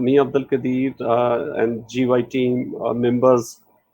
Me Abdul Qadir and GY team members,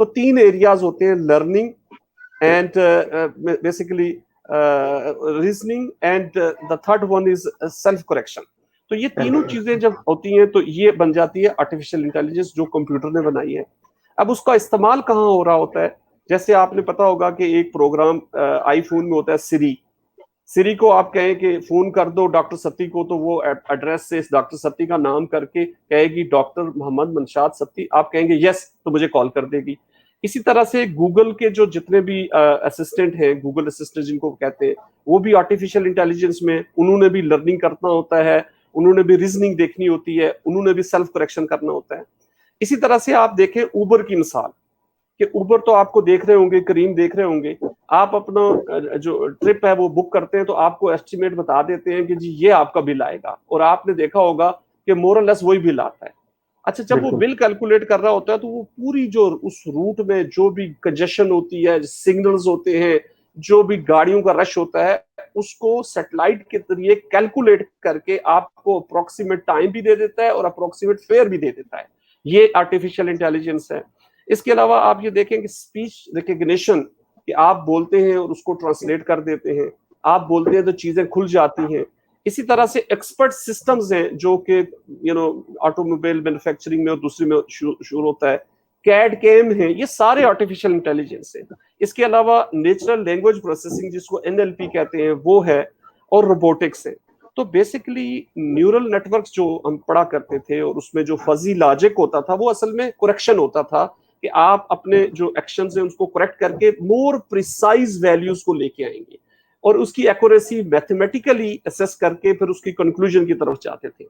تو 3 areas ہوتے ہیں, learning and basically reasoning and the third one is self correction. تو یہ تینوں چیزیں جب ہوتی ہیں تو یہ بن جاتی ہے آرٹیفیشیل انٹیلیجنس جو کمپیوٹر نے بنائی ہے. اب اس کا استعمال کہاں ہو رہا ہوتا ہے؟ جیسے آپ نے پتا ہوگا کہ ایک پروگرام آئی فون میں ہوتا ہے سری کو آپ کہیں کہ فون کر دو ڈاکٹر ستی کو, تو وہ ایڈریس سے ڈاکٹر ستی کا نام کر کے کہے گی ڈاکٹر محمد منشاد ستی, آپ کہیں گے یس تو مجھے کال کر دے گی. اسی طرح سے گوگل کے جو جتنے بھی اسسٹنٹ ہیں, گوگل اسسٹنٹ جن کو کہتے ہیں, وہ بھی آرٹیفیشیل انٹیلیجنس میں انہوں نے بھی لرننگ کرنا ہوتا ہے, انہوں نے بھی ریزننگ دیکھنی ہوتی ہے, انہوں نے بھی سیلف کریکشن کرنا ہوتا ہے. اسی طرح سے آپ دیکھیں اوبر کی مثال, کہ اوبر تو آپ کو دیکھ رہے ہوں گے, کریم دیکھ رہے ہوں گے, آپ اپنا جو ٹرپ ہے وہ بک کرتے ہیں تو آپ کو ایسٹیمیٹ بتا دیتے ہیں کہ جی یہ آپ کا بل آئے گا, اور آپ نے دیکھا ہوگا کہ مور اور لیس وہی بل آتا ہے. اچھا جب وہ بل کیلکولیٹ کر رہا ہوتا ہے تو وہ پوری جو اس روٹ میں جو بھی کنجیشن ہوتی ہے, سگنلز ہوتے ہیں, جو بھی گاڑیوں کا رش ہوتا ہے, اس کو سیٹلائٹ کے ذریعے کیلکولیٹ کر کے آپ کو اپروکسیمیٹ ٹائم بھی دے دیتا ہے اور اپروکسیمیٹ فیئر بھی دے دیتا ہے. یہ آرٹیفیشیل انٹیلیجنس ہے. اس کے علاوہ آپ یہ دیکھیں کہ اسپیچ ریکگنیشن, کہ آپ بولتے ہیں اور اس کو ٹرانسلیٹ کر دیتے ہیں, آپ بولتے ہیں تو چیزیں کھل جاتی ہیں. اسی طرح سے ایکسپرٹ سسٹمز ہیں جو کہ آٹو موبائل مینوفیکچرنگ میں اور دوسری میں شروع ہوتا ہے, کیڈ کیم ہے, یہ سارے آرٹیفیشیل انٹیلیجنس ہیں. اس کے علاوہ نیچرل لینگویج پروسیسنگ جس کو NLP کہتے ہیں وہ ہے, اور روبوٹکس ہے. تو بیسیکلی نیورل نیٹ ورکس جو ہم پڑھا کرتے تھے اور اس میں جو فزی لاجک ہوتا تھا وہ اصل میں کریکشن ہوتا تھا, کہ آپ اپنے جو ایکشنز ہیں اس کو کریکٹ کر کے مور پریسائز ویلیوز کو لے کے آئیں گے, اور اس کی ایکوریسی میتھمیٹیکلی اسیس کر کے پھر اس کی کنکلوژن کی طرف جاتے تھے.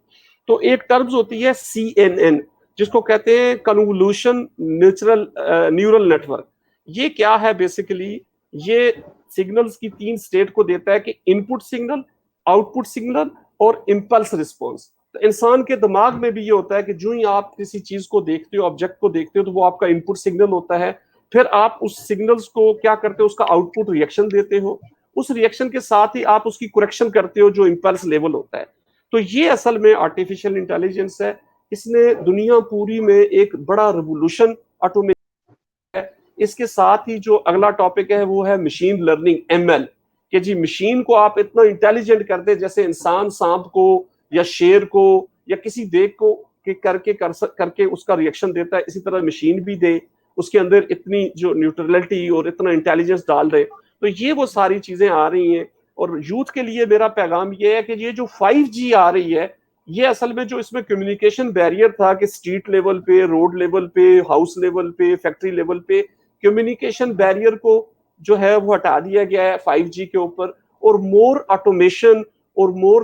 تو ایک ٹرمز ہوتی ہے CNN جس کو کہتے ہیں کنوولوشن نیورل نیٹ ورک. یہ کیا ہے بیسیکلی؟ یہ سگنلز کی 3 اسٹیٹ کو دیتا ہے, کہ ان پٹ سگنل, آؤٹ پٹ سگنل اور امپلس رسپانس. تو انسان کے دماغ میں بھی یہ ہوتا ہے کہ جو ہی آپ کسی چیز کو دیکھتے ہو, آبجیکٹ کو دیکھتے ہو, تو وہ آپ کا ان پٹ سگنل ہوتا ہے. پھر آپ اس سگنلز کو کیا کرتے ہو, اس کا آؤٹ پٹ ریئیکشن دیتے ہو, اس ریئیکشن کے ساتھ ہی آپ اس کی کریکشن کرتے ہو جو امپلس لیول ہوتا ہے. تو یہ اصل میں آرٹیفیشیل انٹیلیجنس ہے. اس نے دنیا پوری میں ایک بڑا ریولوشن آٹومیشن ہے. اس کے ساتھ ہی جو اگلا ٹاپک ہے وہ ہے مشین لرننگ ML, کہ جی مشین کو آپ اتنا انٹیلیجنٹ کر دیں جیسے انسان سانپ کو یا شیر کو یا کسی دیکھ کو کر کے اس کا ریئیکشن دیتا ہے, اسی طرح مشین بھی دے, اس کے اندر اتنی جو نیوٹرلٹی اور اتنا انٹیلیجنس ڈال دے. تو یہ وہ ساری چیزیں آ رہی ہیں. اور یوتھ کے لیے میرا پیغام یہ ہے کہ یہ جو 5G آ رہی ہے, یہ اصل میں جو اس میں کمیونیکیشن بیریئر تھا کہ اسٹریٹ لیول پہ, روڈ لیول پہ, ہاؤس لیول پہ, فیکٹری لیول پہ, کمیونیکیشن بیریئر کو جو ہے وہ ہٹا دیا گیا ہے 5G کے اوپر, اور مور آٹومیشن اور مور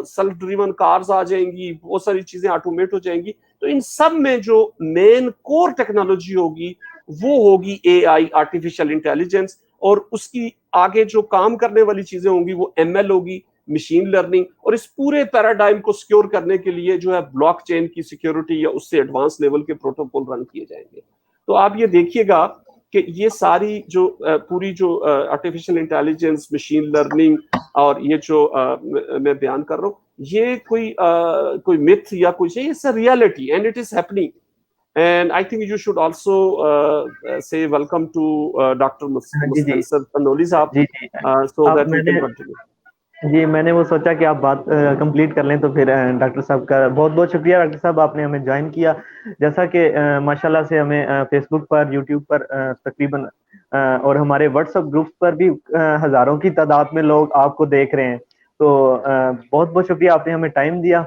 سیلف ڈریون کارز آ جائیں گی, بہت ساری چیزیں آٹومیٹ ہو جائیں گی. تو ان سب میں جو مین کور ٹیکنالوجی ہوگی وہ ہوگی AI آرٹیفیشیل انٹیلیجنس, اور اس کی آگے جو کام کرنے والی چیزیں ہوں گی وہ ML ہوگی, مشین لرننگ. اور اس پورے پیراڈائم کو سیکیور کرنے کے لیے جو ہے بلاک چین کی سیکیورٹی یا اس سے ایڈوانس لیول کے پروٹوکول رن کیے جائیں گے. تو آپ یہ دیکھیے گا کہ یہ ساری جو پوری جو آرٹیفیشیل انٹیلیجنس, مشین لرننگ اور یہ جو میں بیان کر رہا ہوں, یہ کوئی myth یا کوئی چیز, it's a reality and it is happening. And I think you should also say welcome to Dr. Mustansir Tanoli sahab, G so اب that we can continue. جی میں نے وہ سوچا کہ آپ بات کمپلیٹ کر لیں, تو پھر ڈاکٹر صاحب کا بہت بہت شکریہ. ڈاکٹر صاحب آپ نے ہمیں جوائن کیا, جیسا کہ ماشاءاللہ سے ہمیں فیس بک پر, یوٹیوب پر تقریباً اور ہمارے واٹس ایپ گروپس پر بھی ہزاروں کی تعداد میں لوگ آپ کو دیکھ رہے ہیں. تو بہت بہت شکریہ, آپ نے ہمیں ٹائم دیا.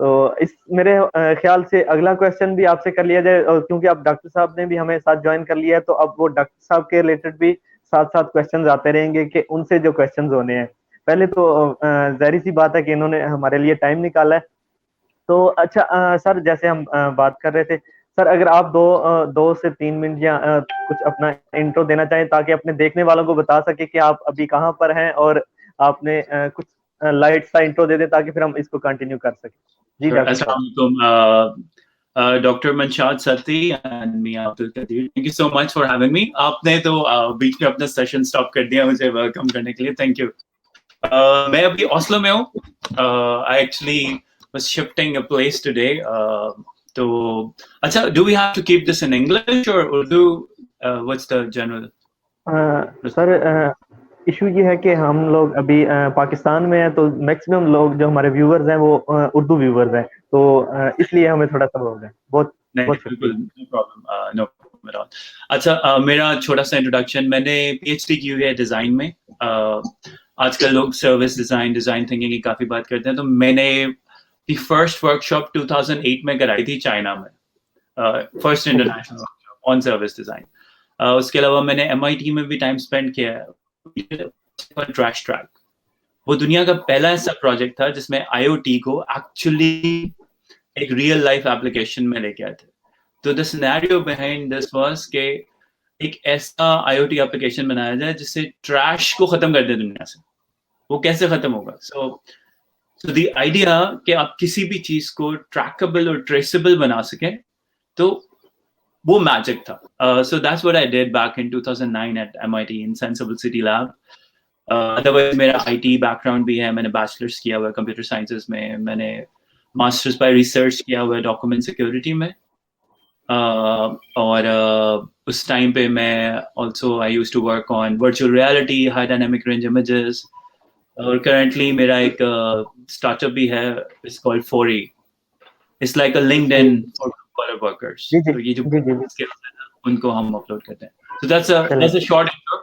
تو اس میرے خیال سے اگلا کویشچن بھی آپ سے کر لیا جائے, اور کیونکہ اب ڈاکٹر صاحب نے بھی ہمیں ساتھ جوائن کر لیا ہے, تو اب وہ ڈاکٹر صاحب کے ریلیٹڈ بھی ساتھ ساتھ کویشچنز آتے رہیں گے کہ ان سے جو کویشچنز ہونے ہیں. پہلے تو ظاہری سی بات ہے کہ انہوں نے ہمارے لیے ٹائم نکالا ہے. تو اچھا سر, جیسے ہم بات کر رہے تھے سر, اگر آپ 2 سے 3 منٹ یا کچھ اپنا انٹرو دینا چاہیں تاکہ اپنے دیکھنے والوں کو بتا سکے کہ آپ ابھی کہاں پر ہیں, اور آپ نے کچھ لائٹ سا انٹرو دے دیں تاکہ پھر ہم اس کو کنٹینیو کر سکیں. جی ڈاکٹر صاحب. السلام علیکم doctor منشاد sati and Mian Abdul Qadeer, thank you so much for having me. آپ نے تو بیچ میں اپنا سیشن اسٹاپ کر دیا مجھے ویلکم کرنے کے لیے, تھینک یو. میں ابھی اوسلو میں ہوں. I actually was shifting a place today. تو اچھا, do we have to keep this in English اور Urdu what's the general sir issue یہ ہے کہ ہم لوگ ابھی پاکستان میں ہیں تو میکسیمم لوگ جو ہمارے ویورز ہیں وہ اردو ویورز ہیں, تو اس لیے ہمیں تھوڑا سا ہو گیا. بہت نہیں بالکل no problem no problem at all. اچھا میرا چھوٹا سا انٹروڈکشن, میں نے پی ایچ ڈی کی ہوئی ہے ڈیزائن میں. آج کل لوگ سروس ڈیزائن تھنکنگ کی کافی بات کرتے ہیں, تو میں نے دی فرسٹ ورک شاپ 2008 میں کرائی تھی چائنا میں, فرسٹ انٹرنیشنل ورک شاپ آن سروس ڈیزائن. اس کے علاوہ میں نے ایم آئی ٹی میں بھی ٹائم اسپینڈ کیا ہے. ٹریش ٹریک وہ دنیا کا پہلا ایسا پروجیکٹ تھا جس میں آئی او ٹی کو ایکچولی ایک ریئل لائف ایپلیکیشن میں لے کے آئے تھے. تو the scenario behind this was کہ ایک ایسا آئی او ٹی ایپلیکیشن بنایا جائے جس سے ٹریش کو ختم کر دے دنیا سے. وہ کیسے ختم ہوگا؟ سو دی آئیڈیا کہ آپ کسی بھی چیز کو ٹریکبل اور ٹریسیبل بنا سکیں, تو وہ میجک تھا. So that's what I did back in 2009 at MIT in sensible city lab. Otherwise میرا آئی ٹی بیک گراؤنڈ بھی ہے, میں نے بیچلرس کیا ہوا ہے کمپیوٹر سائنسز میں, میں نے ماسٹرز بائی ریسرچ کیا ہوا ہے ڈاکومنٹ سیکورٹی میں, اور اس ٹائم پہ میں also I use to work on virtual reality, high dynamic range images, اور کرنٹلی میرا ایک اسٹارٹ اپ بھی ہے, it's called Fori. It's like a LinkedIn for collar workers. تو یہ جو اسکلز ہیں ان کو ہم اپلوڈ کرتے ہیں. So that's a short intro.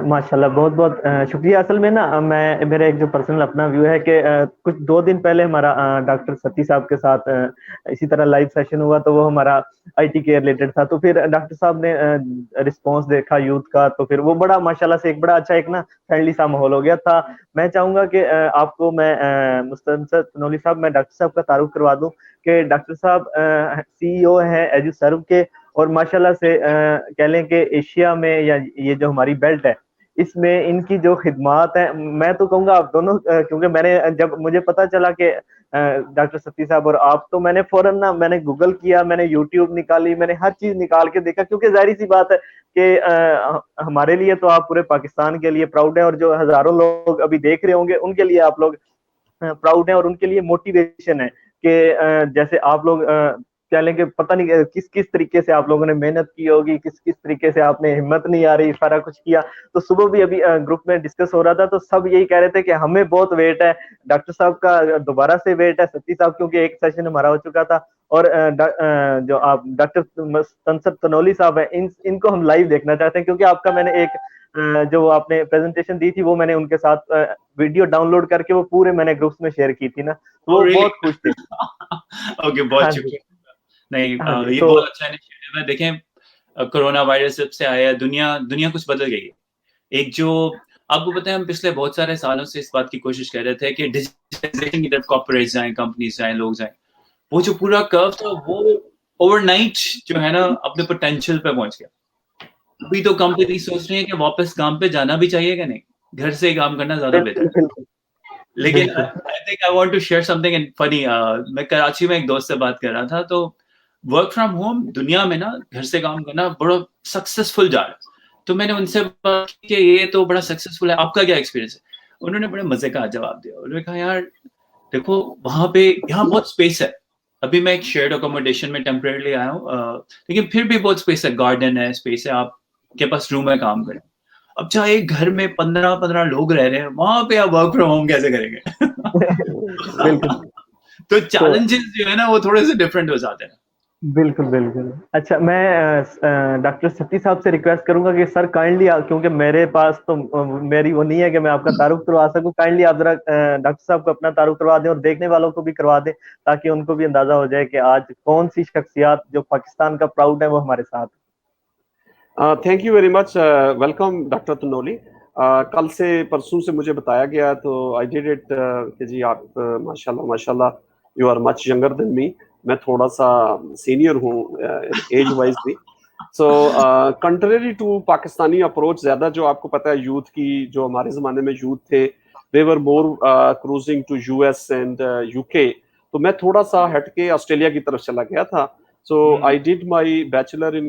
ماشاء اللہ, بہت بہت شکریہ. اصل میں نا میں میرا ایک جو پرسنل اپنا ویو ہے کہ کچھ 2 دن پہلے ہمارا ڈاکٹر ستی صاحب کے ساتھ اسی طرح لائیو سیشن ہوا, تو وہ ہمارا آئی ٹی کے ریلیٹڈ تھا. تو پھر ڈاکٹر صاحب نے رسپانس دیکھا یوتھ کا, تو پھر وہ بڑا ماشاء اللہ سے ایک بڑا اچھا ایک نا فرینڈلی سا ماحول ہو گیا تھا. میں چاہوں گا کہ آپ کو میں مستنصر تنولی صاحب, میں ڈاکٹر صاحب کا تعارف کروا دوں کہ ڈاکٹر صاحب CEO ہیں ایجوسرو کے, اور ماشاء اللہ سے کہہ لیں کہ ایشیا میں یا یہ جو ہماری بیلٹ ہے اس میں ان کی جو خدمات ہیں, میں تو کہوں گا آپ دونوں, کیونکہ میں نے جب مجھے پتا چلا کہ ڈاکٹر ستی صاحب اور آپ, تو میں نے فوراً نا میں نے گوگل کیا, میں نے یوٹیوب نکالی, میں نے ہر چیز نکال کے دیکھا, کیونکہ ظاہری سی بات ہے کہ ہمارے لیے تو آپ پورے پاکستان کے لیے پراؤڈ ہیں, اور جو ہزاروں لوگ ابھی دیکھ رہے ہوں گے ان کے لیے آپ لوگ پراؤڈ ہیں, اور ان کے لیے موٹیویشن ہے کہ جیسے آپ لوگ کہہ لیں کہ پتہ نہیں کس طریقے سے آپ لوگوں نے محنت کی ہوگی, کس طریقے سے آپ نے ہمت نہیں آ رہی سارا کچھ کیا. تو صبح بھی ابھی گروپ میں ڈسکس ہو رہا تھا, تو سب یہی کہہ رہے تھے کہ ہمیں بہت ویٹ ہے, ڈاکٹر صاحب کا دوبارہ سے ویٹ ہے, ستی صاحب کیونکہ ایک سیشن ہمارا ہو چکا تھا, اور جو آپ ڈاکٹر مستنصر تنولی صاحب ہیں ان کو ہم لائیو دیکھنا چاہتے ہیں, کیونکہ آپ کا میں نے ایک جو آپ نے پریزنٹیشن دی تھی وہ میں نے ان کے ساتھ ویڈیو ڈاؤن لوڈ کر کے وہ پورے میں نے گروپس میں شیئر کی تھی نا, وہ بہت خوش تھے. اوکے, بہت شکریہ. نہیں یہ بہت اچھا انیشیٹو ہے. دیکھیں کرونا وائرس جب سے آیا ہے دنیا کچھ بدل گئی ہے. ایک جو آپ کو پتہ ہے, ہم پچھلے بہت سارے سالوں سے اس بات کی کوشش کر رہے تھے کہ ڈیجیٹلائزیشن کی طرف کارپوریٹس جائیں, کمپنیز جائیں, لوگ جائیں. وہ جو پورا کرو تھا وہ اوور نائٹ جو ہے نا اپنے پوٹینشیل پہ پہنچ گیا. ابھی تو کمپنی سوچ رہی ہے کہ واپس کام پہ جانا بھی چاہیے کہ نہیں, گھر سے ہی کام کرنا زیادہ بہتر ہے. لیکن I think I want to share something funny. میں کراچی میں ایک دوست سے بات کر رہا تھا, تو ورک فرام ہوم دنیا میں نا گھر سے کام کرنا بڑا سکسیسفل جا رہا ہے. تو میں نے ان سے بات کی کہ یہ تو بڑا سکسیسفل ہے, آپ کا کیا ایکسپیرینس ہے؟ انہوں نے بڑے مزے کا جواب دیا. انہوں نے کہا یار دیکھو وہاں پہ یہاں بہت اسپیس ہے, ابھی میں ایک شیئرڈ اکوموڈیشن میں ٹیمپریرلی آیا ہوں, لیکن پھر بھی بہت اسپیس ہے, گارڈن ہے, اسپیس ہے, آپ کے پاس روم ہے کام کریں. اب چاہے ایک گھر میں 15 لوگ رہ رہے ہیں, وہاں پہ آپ ورک فرام ہوم کیسے کریں گے؟ بالکل. تو چیلنجز جو ہے نا وہ تھوڑے سے ڈفرینٹ ہو جاتے ہیں. بالکل. اچھا, میں ڈاکٹر ستی صاحب سے ریکویسٹ کروں گا کہ سر کائنڈلی, کیونکہ میرے پاس تو میری وہ نہیں ہے کہ میں آپ کا تعارف کروا سکوں, کائنڈلی آپ ذرا ڈاکٹر صاحب کو اپنا تعارف کروا دیں اور دیکھنے والوں کو بھی کروا دیں, تاکہ ان کو بھی اندازہ ہو جائے کہ آج کون سی شخصیات جو پاکستان کا پراؤڈ ہے وہ ہمارے ساتھ. Thank you very much, welcome doctor Tanoli. کل سے پرسوں سے مجھے بتایا گیا تو آئی ڈیڈ اٹ کہ جی آپ ماشاء اللہ you are much younger than me. میں تھوڑا سا سینئر ہوں ایج وائز بھی. So contrary to Pakistani approach, زیادہ جو آپ کو پتہ ہے یوتھ کی, جو ہمارے زمانے میں یوتھ تھے they were more cruising to US اینڈ UK. تو میں تھوڑا سا ہٹ کے آسٹریلیا کی طرف چلا گیا تھا. So I did my bachelor in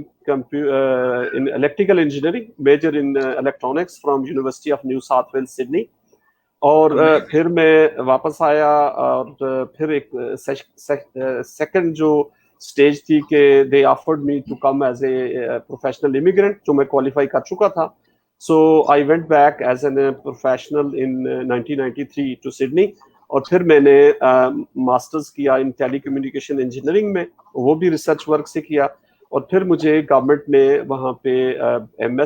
electrical engineering, major in electronics from University of New South Wales, Sydney. اور پھر میں واپس آیا اور پھر ایک سیکنڈ جو اسٹیج تھی کہ they offered me to come as a professional immigrant, جو میں کوالیفائی کر چکا تھا. So I went back as an professional in 1993 to Sydney, اور پھر میں نے ماسٹرز کیا ان ٹیلی کمیونیکیشن انجینئرنگ میں, وہ بھی ریسرچ ورک سے کیا. اور پھر مجھے گورنمنٹ نے وہاں پہ ایم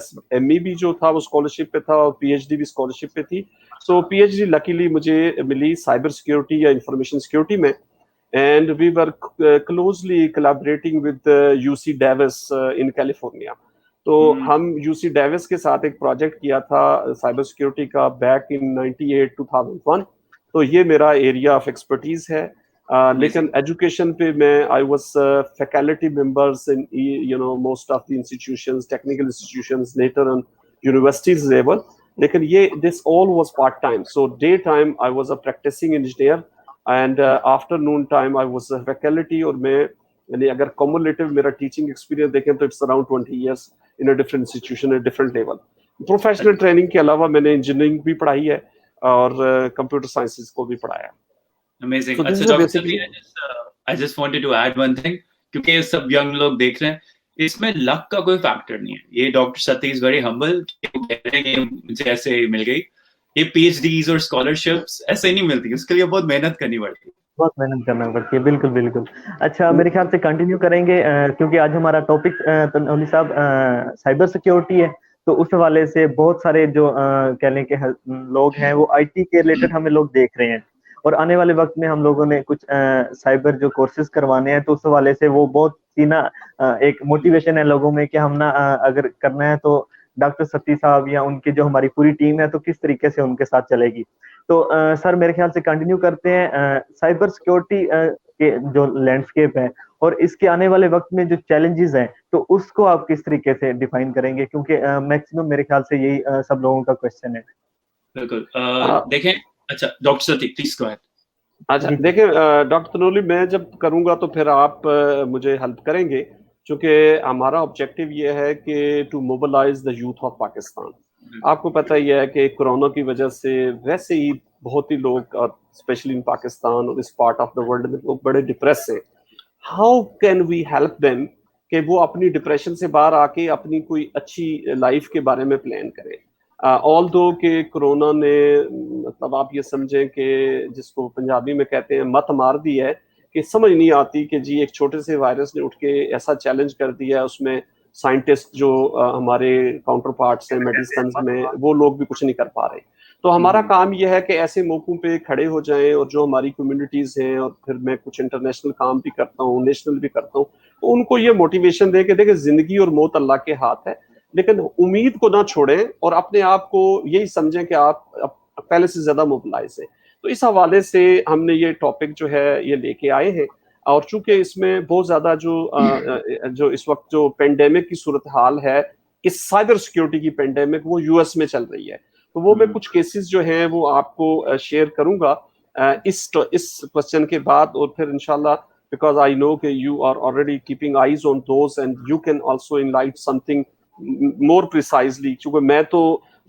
ای بھی جو تھا وہ اسکالرشپ پہ تھا, اور پی ایچ ڈی بھی اسکالرشپ پہ تھی. So P H D luckily مجھے ملی سائبر سیکورٹی یا انفارمیشن سیکورٹی میں, and we were closely collaborating with U C Davis in California. تو ہم یو سی ڈیوس کے ساتھ ایک پروجیکٹ کیا تھا سائبر سیکورٹی کا بیک ان 98-2001. تو یہ میرا ایریا آف ایکسپرٹیز ہے. لیکن ایجوکیشن پہ میں I was faculty members in you know most of the institutions, technical institutions, later on universities level. لیکن یہ this all was part time. So day time I was a practicing engineer, and afternoon time I was faculty. اور میں یعنی اگر cumulative میرا teaching experience دیکھیں تو it's around 20 years in a different institution at different level. Professional training کے علاوہ میں نے انجینئرنگ بھی پڑھائی ہے اور کمپیوٹر سائنسز کو بھی پڑھایا. Amazing. So this اچھا is doctor basically I just wanted to add one thing, کیونکہ سب ینگ لوگ دیکھ رہے ہیں, اس میں لک کا کوئی فیکٹر نہیں ہے. یہ doctor sati is very humble, کہہ رہے ہیں کہ مجھے ایسے مل گئی. یہ پی ایچ ڈیز اور اسکالرشپس ایسے نہیں ملتی, اس کے لیے بہت محنت کرنی پڑتی ہے. بہت محنت کرنا پڑتی ہے, بالکل بالکل. اچھا میرے خیال سے کنٹینیو کریں گے, کیونکہ آج ہمارا ٹاپک تنولی صاحب سائبر سیکیورٹی ہے. تو اس حوالے سے بہت سارے جو کہہ لیں کہ لوگ ہیں وہ آئی ٹی کے ریلیٹڈ ہمیں لوگ دیکھ رہے ہیں, اور آنے والے وقت میں ہم لوگوں نے کچھ سائبر جو کورسز کروانے ہیں, تو اس حوالے سے وہ بہت سی نا ایک موٹیویشن ہے لوگوں میں کہ ہم نا اگر کرنا ہے تو ڈاکٹر ستی صاحب یا ان کی جو ہماری پوری ٹیم ہے تو کس طریقے سے ان کے ساتھ چلے گی. تو سر میرے خیال سے کنٹینیو کرتے ہیں سائبر سیکیورٹی کے جو لینڈسکیپ ہے اور اس کے آنے والے وقت میں جو چیلنجز ہیں, تو اس کو آپ کس طریقے سے ڈیفائن کریں گے, کیونکہ میکسیمم میرے خیال سے یہی سب لوگوں کا کوشچن ہے. بالکل. دیکھیں, اچھا doctor sati please go ahead. اچھا دیکھیں ڈاکٹر تنولی, میں جب کروں گا تو پھر آپ مجھے ہیلپ کریں گے, چونکہ ہمارا آبجیکٹو یہ ہے کہ to mobilise the youth of Pakistan. آپ کو پتہ ہی ہے کہ کورونا کی وجہ سے ویسے ہی بہت ہی لوگ, اور اسپیشلی ان پاکستان اور اس پارٹ آف دا ورلڈ میں لوگ بڑے ڈپریس ہیں. How can we help them کہ وہ اپنی ڈپریشن سے باہر آ کے اپنی کوئی اچھی لائف کے بارے میں پلان کریں. آل دو کہ کرونا نے مطلب آپ یہ سمجھیں کہ جس کو پنجابی میں کہتے ہیں مت مار دی ہے, کہ سمجھ نہیں آتی کہ جی ایک چھوٹے سے وائرس نے اٹھ کے ایسا چیلنج کر دیا ہے, اس میں سائنٹسٹ جو ہمارے کاؤنٹر پارٹس ہیں میڈیسنز میں, وہ لوگ بھی کچھ نہیں کر پا رہے. تو ہمارا کام یہ ہے کہ ایسے موقعوں پہ کھڑے ہو جائیں, اور جو ہماری کمیونٹیز ہیں, اور پھر میں کچھ انٹرنیشنل کام بھی کرتا ہوں, نیشنل بھی کرتا ہوں, تو ان کو یہ موٹیویشن دے کہ دیکھیں زندگی اور موت اللہ کے ہاتھ ہے, لیکن امید کو نہ چھوڑیں اور اپنے آپ کو یہی سمجھیں کہ آپ پہلے سے زیادہ موبلائز ہیں. تو اس حوالے سے ہم نے یہ ٹاپک جو ہے یہ لے کے آئے ہیں, اور چونکہ اس میں بہت زیادہ جو اس وقت جو پینڈیمک کی صورتحال ہے, اس سائبر سیکیورٹی کی پینڈیمک, وہ یو ایس میں چل رہی ہے. تو وہ میں کچھ کیسز جو ہیں وہ آپ کو شیئر کروں گا اس کوشچن کے بعد, اور پھر انشاءاللہ because I know کہ you are already keeping eyes on those and you can also enlighten something more precisely. کیونکہ میں تو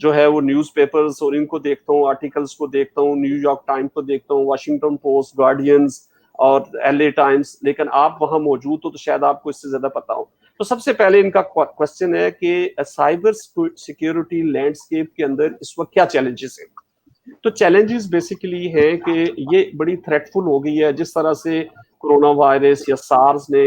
جو ہے وہ نیوز پیپرز اور ان کو دیکھتا ہوں, آرٹیکلس کو دیکھتا ہوں, نیو یارک ٹائم کو دیکھتا ہوں, واشنگٹن پوسٹ, گارڈینز اور ایل اے ٹائمز, لیکن آپ وہاں موجود ہو تو شاید آپ کو اس سے زیادہ پتا ہو. تو سب سے پہلے ان کا کوشچن ہے کہ سائبر سیکیورٹی لینڈسکیپ کے اندر اس وقت کیا چیلنجز ہیں. تو چیلنجز بیسیکلی ہے کہ یہ بڑی تھریٹفل ہو گئی ہے, جس طرح سے کورونا وائرس یا سارس نے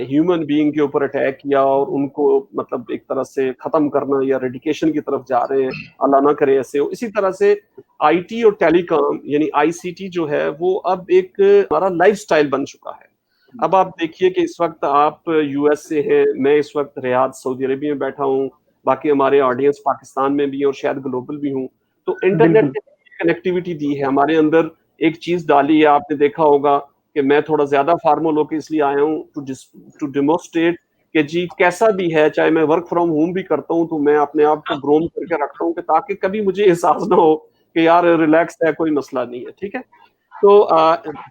ہیومن بینگ کے اوپر اٹیک کیا اور ان کو مطلب ایک طرح سے ختم کرنا یا ریڈیکیشن کی طرف جا رہے ہیں, اللہ نہ کرے ایسے ہو. اسی طرح سے آئی ٹی اور ٹیلی کام یعنی آئی سی ٹی جو ہے وہ اب ایک ہمارا لائف سٹائل بن چکا ہے. اب آپ دیکھیے کہ اس وقت آپ یو ایس سے ہیں, میں اس وقت ریاض سعودی عربیہ میں بیٹھا ہوں, باقی ہمارے آڈینس پاکستان میں بھی اور شاید گلوبل بھی ہوں. تو انٹرنیٹ نے کنیکٹیوٹی دی ہے ہمارے اندر. ایک چیز ڈالی ہے, آپ نے دیکھا ہوگا کہ میں تھوڑا زیادہ فارمل ہو کے اس لیے آیا ہوں ٹو ڈیمونسٹریٹ کہ جی کیسا بھی ہے, چاہے میں ورک فرام ہوم بھی کرتا ہوں تو میں اپنے آپ کو گروم کر کے رکھتا ہوں کہ تاکہ کبھی مجھے احساس نہ ہو کہ یار ریلیکس ہے, کوئی مسئلہ نہیں ہے. ٹھیک ہے. تو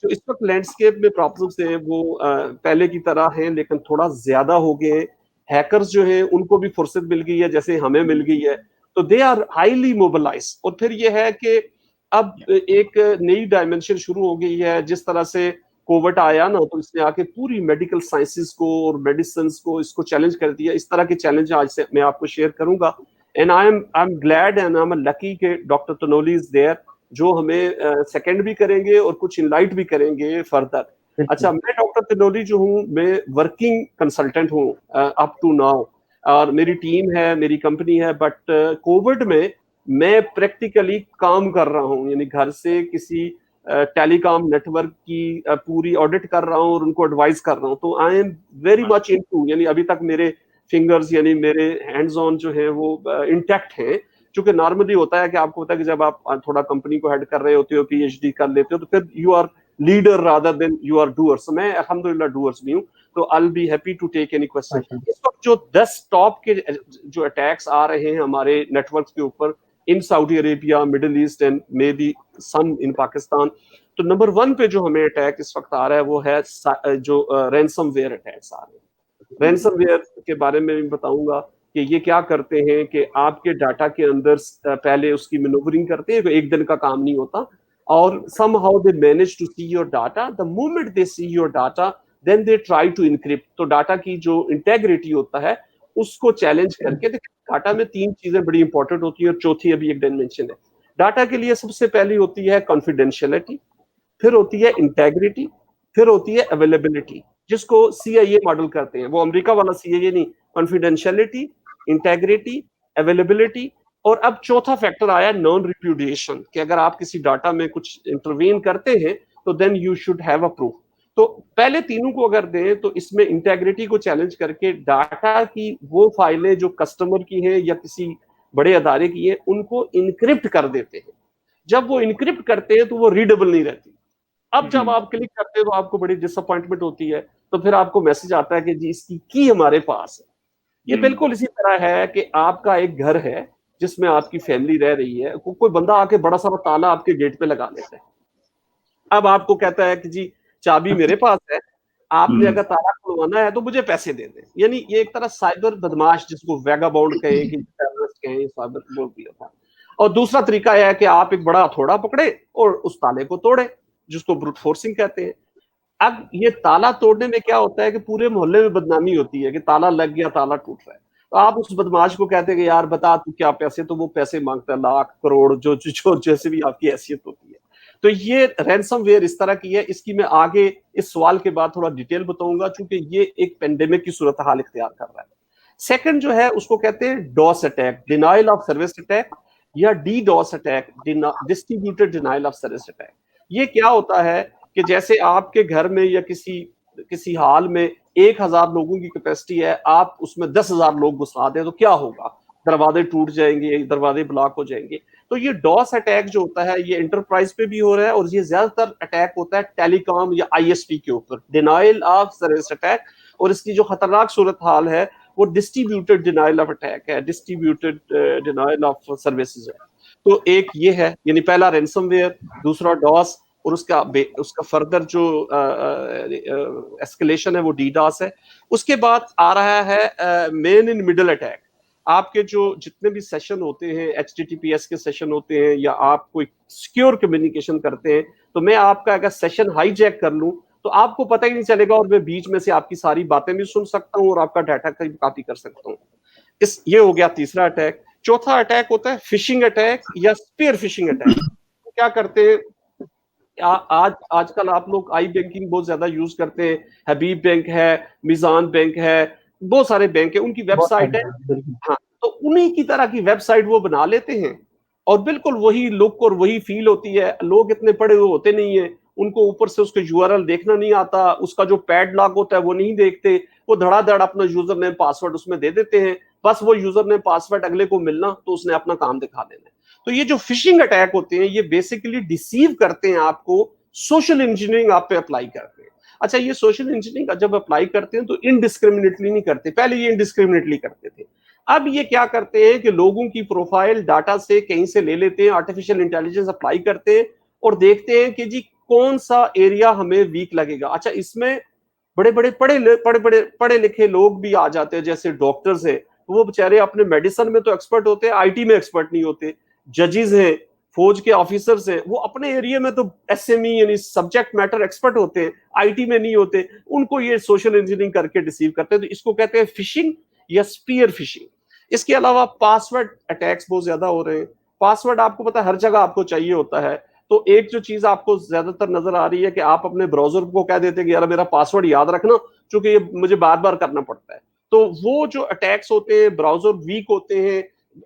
جو اس وقت لینڈسکیپ میں پرابلمس ہیں وہ پہلے کی طرح ہیں, لیکن تھوڑا زیادہ ہو گئے ہیں. ہیکرز جو ہیں ان کو بھی فرصت مل گئی ہے جیسے ہمیں مل گئی ہے, تو دے آر ہائیلی موبلائز. اور پھر یہ ہے کہ اب ایک نئی ڈائمنشن شروع ہو گئی ہے, جس طرح سے کووڈ آیا نا تو اس نے آ کے پوری میڈیکل سائنسز کو اور میڈیسنس کو اس کو چیلنج کر دیا. اس طرح کے چیلنج آج سے میں آپ کو شیئر کروں گا. And I am glad and I am lucky کہ ڈاکٹر تنولی از دیئر جو ہمیں سیکنڈ بھی کریں گے اور کچھ انلائٹ بھی کریں گے فردر. اچھا, میں ڈاکٹر تنولی جو ہوں میں ورکنگ کنسلٹنٹ ہوں اپ ٹو ناؤ, اور میری ٹیم ہے, میری کمپنی ہے, بٹ کووڈ میں پریکٹیکلی کام کر رہا ہوں, یعنی گھر سے کسی ٹیلی کام نیٹ ورک کی پوری آڈٹ کر رہا ہوں اور ان کو ایڈوائز کر رہا ہوں. تو آئی ایم ویری مچ انٹو, یعنی ابھی تک میرے فنگرز یعنی میرے ہینڈز آن جو ہیں وہ انٹیکٹ ہیں. چونکہ نارملی ہوتا ہے کہ آپ کو پتا ہے کہ جب آپ تھوڑا کمپنی کو ہیڈ کر رہے ہوتے ہو, پی ایچ ڈی کر لیتے ہو, تو پھر you are leader rather than you are doers. میں الحمدللہ ڈوئرس بھی ہوں, تو I'll be happy to take any question. اس وقت جو 10 ٹاپ کے جو اٹیکس آ رہے ہیں ہمارے نیٹ ورکس کے اوپر in Saudi Arabia, middle east and maybe some in Pakistan, تو نمبر 1 پہ جو ہمیں اٹیک اس وقت آ رہا ہے وہ ہے جو رینسم ویئر اٹیکس آ رہے ہیں. رینسم ویئر کے بارے میں بھی بتاؤں گا کہ یہ کیا کرتے ہیں کہ آپ کے ڈاٹا کے اندر پہلے اس کی مینوورنگ کرتے ہیں, ایک دن کا کام نہیں ہوتا, اور somehow they manage to see your data. The moment they see your data, then they try to encrypt. تو ڈاٹا کی جو انٹیگریٹی ہوتا ہے اس کو چیلنج کر کے, ڈاٹا میں 3 چیزیں بڑی امپورٹنٹ ہوتی ہیں اور چوتھی ابھی ایک ڈائمینشن ہے. ڈاٹا کے لیے سب سے پہلی ہوتی ہے کانفیڈینشیلٹی, پھر ہوتی ہے انٹیگریٹی, پھر ہوتی ہے اویلیبلٹی, جس کو CIA ماڈل کرتے ہیں. وہ امریکہ والا CIA نہیں, کانفیڈینشیلٹی, انٹیگریٹی, اویلیبلٹی, اور اب چوتھا فیکٹر آیا نان ریپیوڈیشن, کہ اگر آپ کسی ڈاٹا میں کچھ انٹروین کرتے ہیں تو then you should have a proof. تو پہلے تینوں کو اگر دیں تو اس میں انٹیگریٹی کو چیلنج کر کے ڈاٹا کی وہ فائلیں جو کسٹمر کی ہیں یا کسی بڑے ادارے کی ہیں ان کو انکرپٹ کر دیتے ہیں. جب وہ انکرپٹ کرتے ہیں تو وہ ریڈیبل نہیں رہتی. اب جب آپ کلک کرتے ہیں تو آپ کو بڑی ڈس اپوائنٹمنٹ ہوتی ہے, تو پھر آپ کو میسج آتا ہے کہ جی اس کی ہمارے پاس ہے. یہ بالکل اسی طرح ہے کہ آپ کا ایک گھر ہے جس میں آپ کی فیملی رہ رہی ہے, کوئی بندہ آ کے بڑا سارا تالا آپ کے گیٹ پہ لگا لیتا ہے. اب آپ کو کہتا ہے کہ جی چابی میرے پاس ہے, آپ نے اگر تالا کھلوانا ہے تو مجھے پیسے دے دیں. یعنی یہ ایک طرح سائبر بدماش, جس کو ویگا باؤنڈ کہیں, کہ ٹیررسٹ کہیں, سائبر بول دیا تھا. اور دوسرا طریقہ یہ ہے کہ آپ ایک بڑا ہتھوڑا پکڑے اور اس تالے کو توڑے, جس کو بروٹ فورسنگ کہتے ہیں. اب یہ تالا توڑنے میں کیا ہوتا ہے کہ پورے محلے میں بدنامی ہوتی ہے کہ تالا لگ گیا, تالا ٹوٹ رہا ہے. تو آپ اس بدماش کو کہتے ہیں کہ یار بتا تو کیا پیسے, تو وہ پیسے مانگتا ہے, لاکھ کروڑ, جو جیسے بھی آپ کی حیثیت ہوتی ہے. تو یہ رینسم ویئر اس طرح کی ہے. اس کی میں آگے اس سوال کے بعد تھوڑا ڈیٹیل بتاؤں گا, چونکہ یہ ایک پینڈیمک کی صورتحال اختیار کر رہا ہے. سیکنڈ جو ہے اس کو کہتے ہیں DoS attack, denial of service attack, یا D DoS attack, distributed denial of service attack. یہ کیا ہوتا ہے کہ جیسے آپ کے گھر میں یا کسی ہال میں 1000 لوگوں کی کیپیسٹی ہے, آپ اس میں 10,000 لوگ گھسا دیں تو کیا ہوگا؟ دروازے ٹوٹ جائیں گے, دروازے بلاک ہو جائیں گے. تو یہ ڈوس اٹیک جو ہوتا ہے یہ انٹرپرائز پہ بھی ہو رہا ہے, اور یہ زیادہ تر اٹیک ہوتا ہے ٹیلی کام یا ISP کے اوپر, ڈینائل آف سروس اٹیک. اور اس کی جو خطرناک صورتحال ہے وہ ڈسٹریبیوٹیڈ ڈینائل آف اٹیک ہے, ڈسٹریبیوٹیڈ ڈینائل آف سروسز ہے. تو ایک یہ ہے, یعنی پہلا رینسم ویئر, دوسرا ڈوس, اور اس کا فردر جو ایسکلیشن ہے وہ ڈی ڈاس ہے. اس کے بعد آ رہا ہے مین ان مڈل اٹیک. آپ کے جو جتنے بھی سیشن ہوتے ہیں, HTTPS کے سیشن ہوتے ہیں, یا آپ کوئی سیکیور کمیونیکیشن کرتے ہیں, تو میں آپ کا اگر سیشن ہائی جیک کر لوں تو آپ کو پتہ ہی نہیں چلے گا, اور میں بیچ میں سے آپ کی ساری باتیں بھی سن سکتا ہوں اور آپ کا ڈاٹا کاپی کر سکتا ہوں. یہ ہو گیا تیسرا اٹیک. چوتھا اٹیک ہوتا ہے فشنگ اٹیک یا اسپیئر فشنگ اٹیک. کیا کرتے ہیں آج کل آپ لوگ آئی بینکنگ بہت زیادہ یوز کرتے ہیں, حبیب بینک ہے, میزان بینک ہے, بہت سارے بینک ہیں, ان کی ویب سائٹ ہے. ہاں, تو انہی کی طرح کی ویب سائٹ وہ بنا لیتے ہیں, اور بالکل وہی لک اور وہی فیل ہوتی ہے. لوگ اتنے پڑھے ہوئے ہوتے نہیں ہیں, ان کو اوپر سے اس کے URL دیکھنا نہیں آتا, اس کا جو پیڈ لاک ہوتا ہے وہ نہیں دیکھتے, وہ دھڑا دھڑ اپنا یوزر نیم پاسورڈ اس میں دے دیتے ہیں. بس وہ یوزر نیم پاسورڈ اگلے کو ملنا تو اس نے اپنا کام دکھا دینا. تو یہ جو فشنگ اٹیک ہوتے ہیں یہ بیسیکلی ڈیسیو کرتے ہیں آپ کو, سوشل انجینئرنگ آپ پہ اپلائی کرتے ہیں. اچھا, یہ سوشل انجینئرنگ جب اپلائی کرتے ہیں تو انڈسکریمنیٹلی نہیں کرتے, پہلے یہ انڈسکریمنیٹلی کرتے تھے. اب یہ کیا کرتے ہیں کہ لوگوں کی پروفائل ڈاٹا سے کہیں سے لے لیتے ہیں, آرٹیفیشل انٹیلیجنس اپلائی کرتے ہیں اور دیکھتے ہیں کہ جی کون سا ایریا ہمیں ویک لگے گا. اچھا, اس میں بڑے بڑے پڑھے لکھے لوگ بھی آ جاتے ہیں, جیسے ڈاکٹرز ہیں, وہ بےچارے اپنے میڈیسن میں تو ایکسپرٹ ہوتے ہیں, IT میں ایکسپرٹ نہیں ہوتے. ججز ہیں, فوج کے آفیسرز ہیں وہ اپنے ایریا میں تو ایس ایم ای یعنی سبجیکٹ میٹر ایکسپرٹ ہوتے ہیں, آئی ٹی میں نہیں ہوتے, ان کو یہ سوشل انجینئرنگ کر کے ڈیسیو کرتے ہیں. تو اس کو کہتے ہیں فشنگ یا اسپیئر فشنگ. اس کے علاوہ پاسورڈ اٹیکس بہت زیادہ ہو رہے ہیں. پاسورڈ آپ کو پتا ہے ہر جگہ آپ کو چاہیے ہوتا ہے. تو ایک جو چیز آپ کو زیادہ تر نظر آ رہی ہے کہ آپ اپنے براؤزر کو کہہ دیتے ہیں کہ یار میرا پاسورڈ یاد رکھنا, چونکہ یہ مجھے بار بار کرنا پڑتا ہے. تو وہ جو اٹیکس ہوتے ہیں, براؤزر ویک ہوتے ہیں,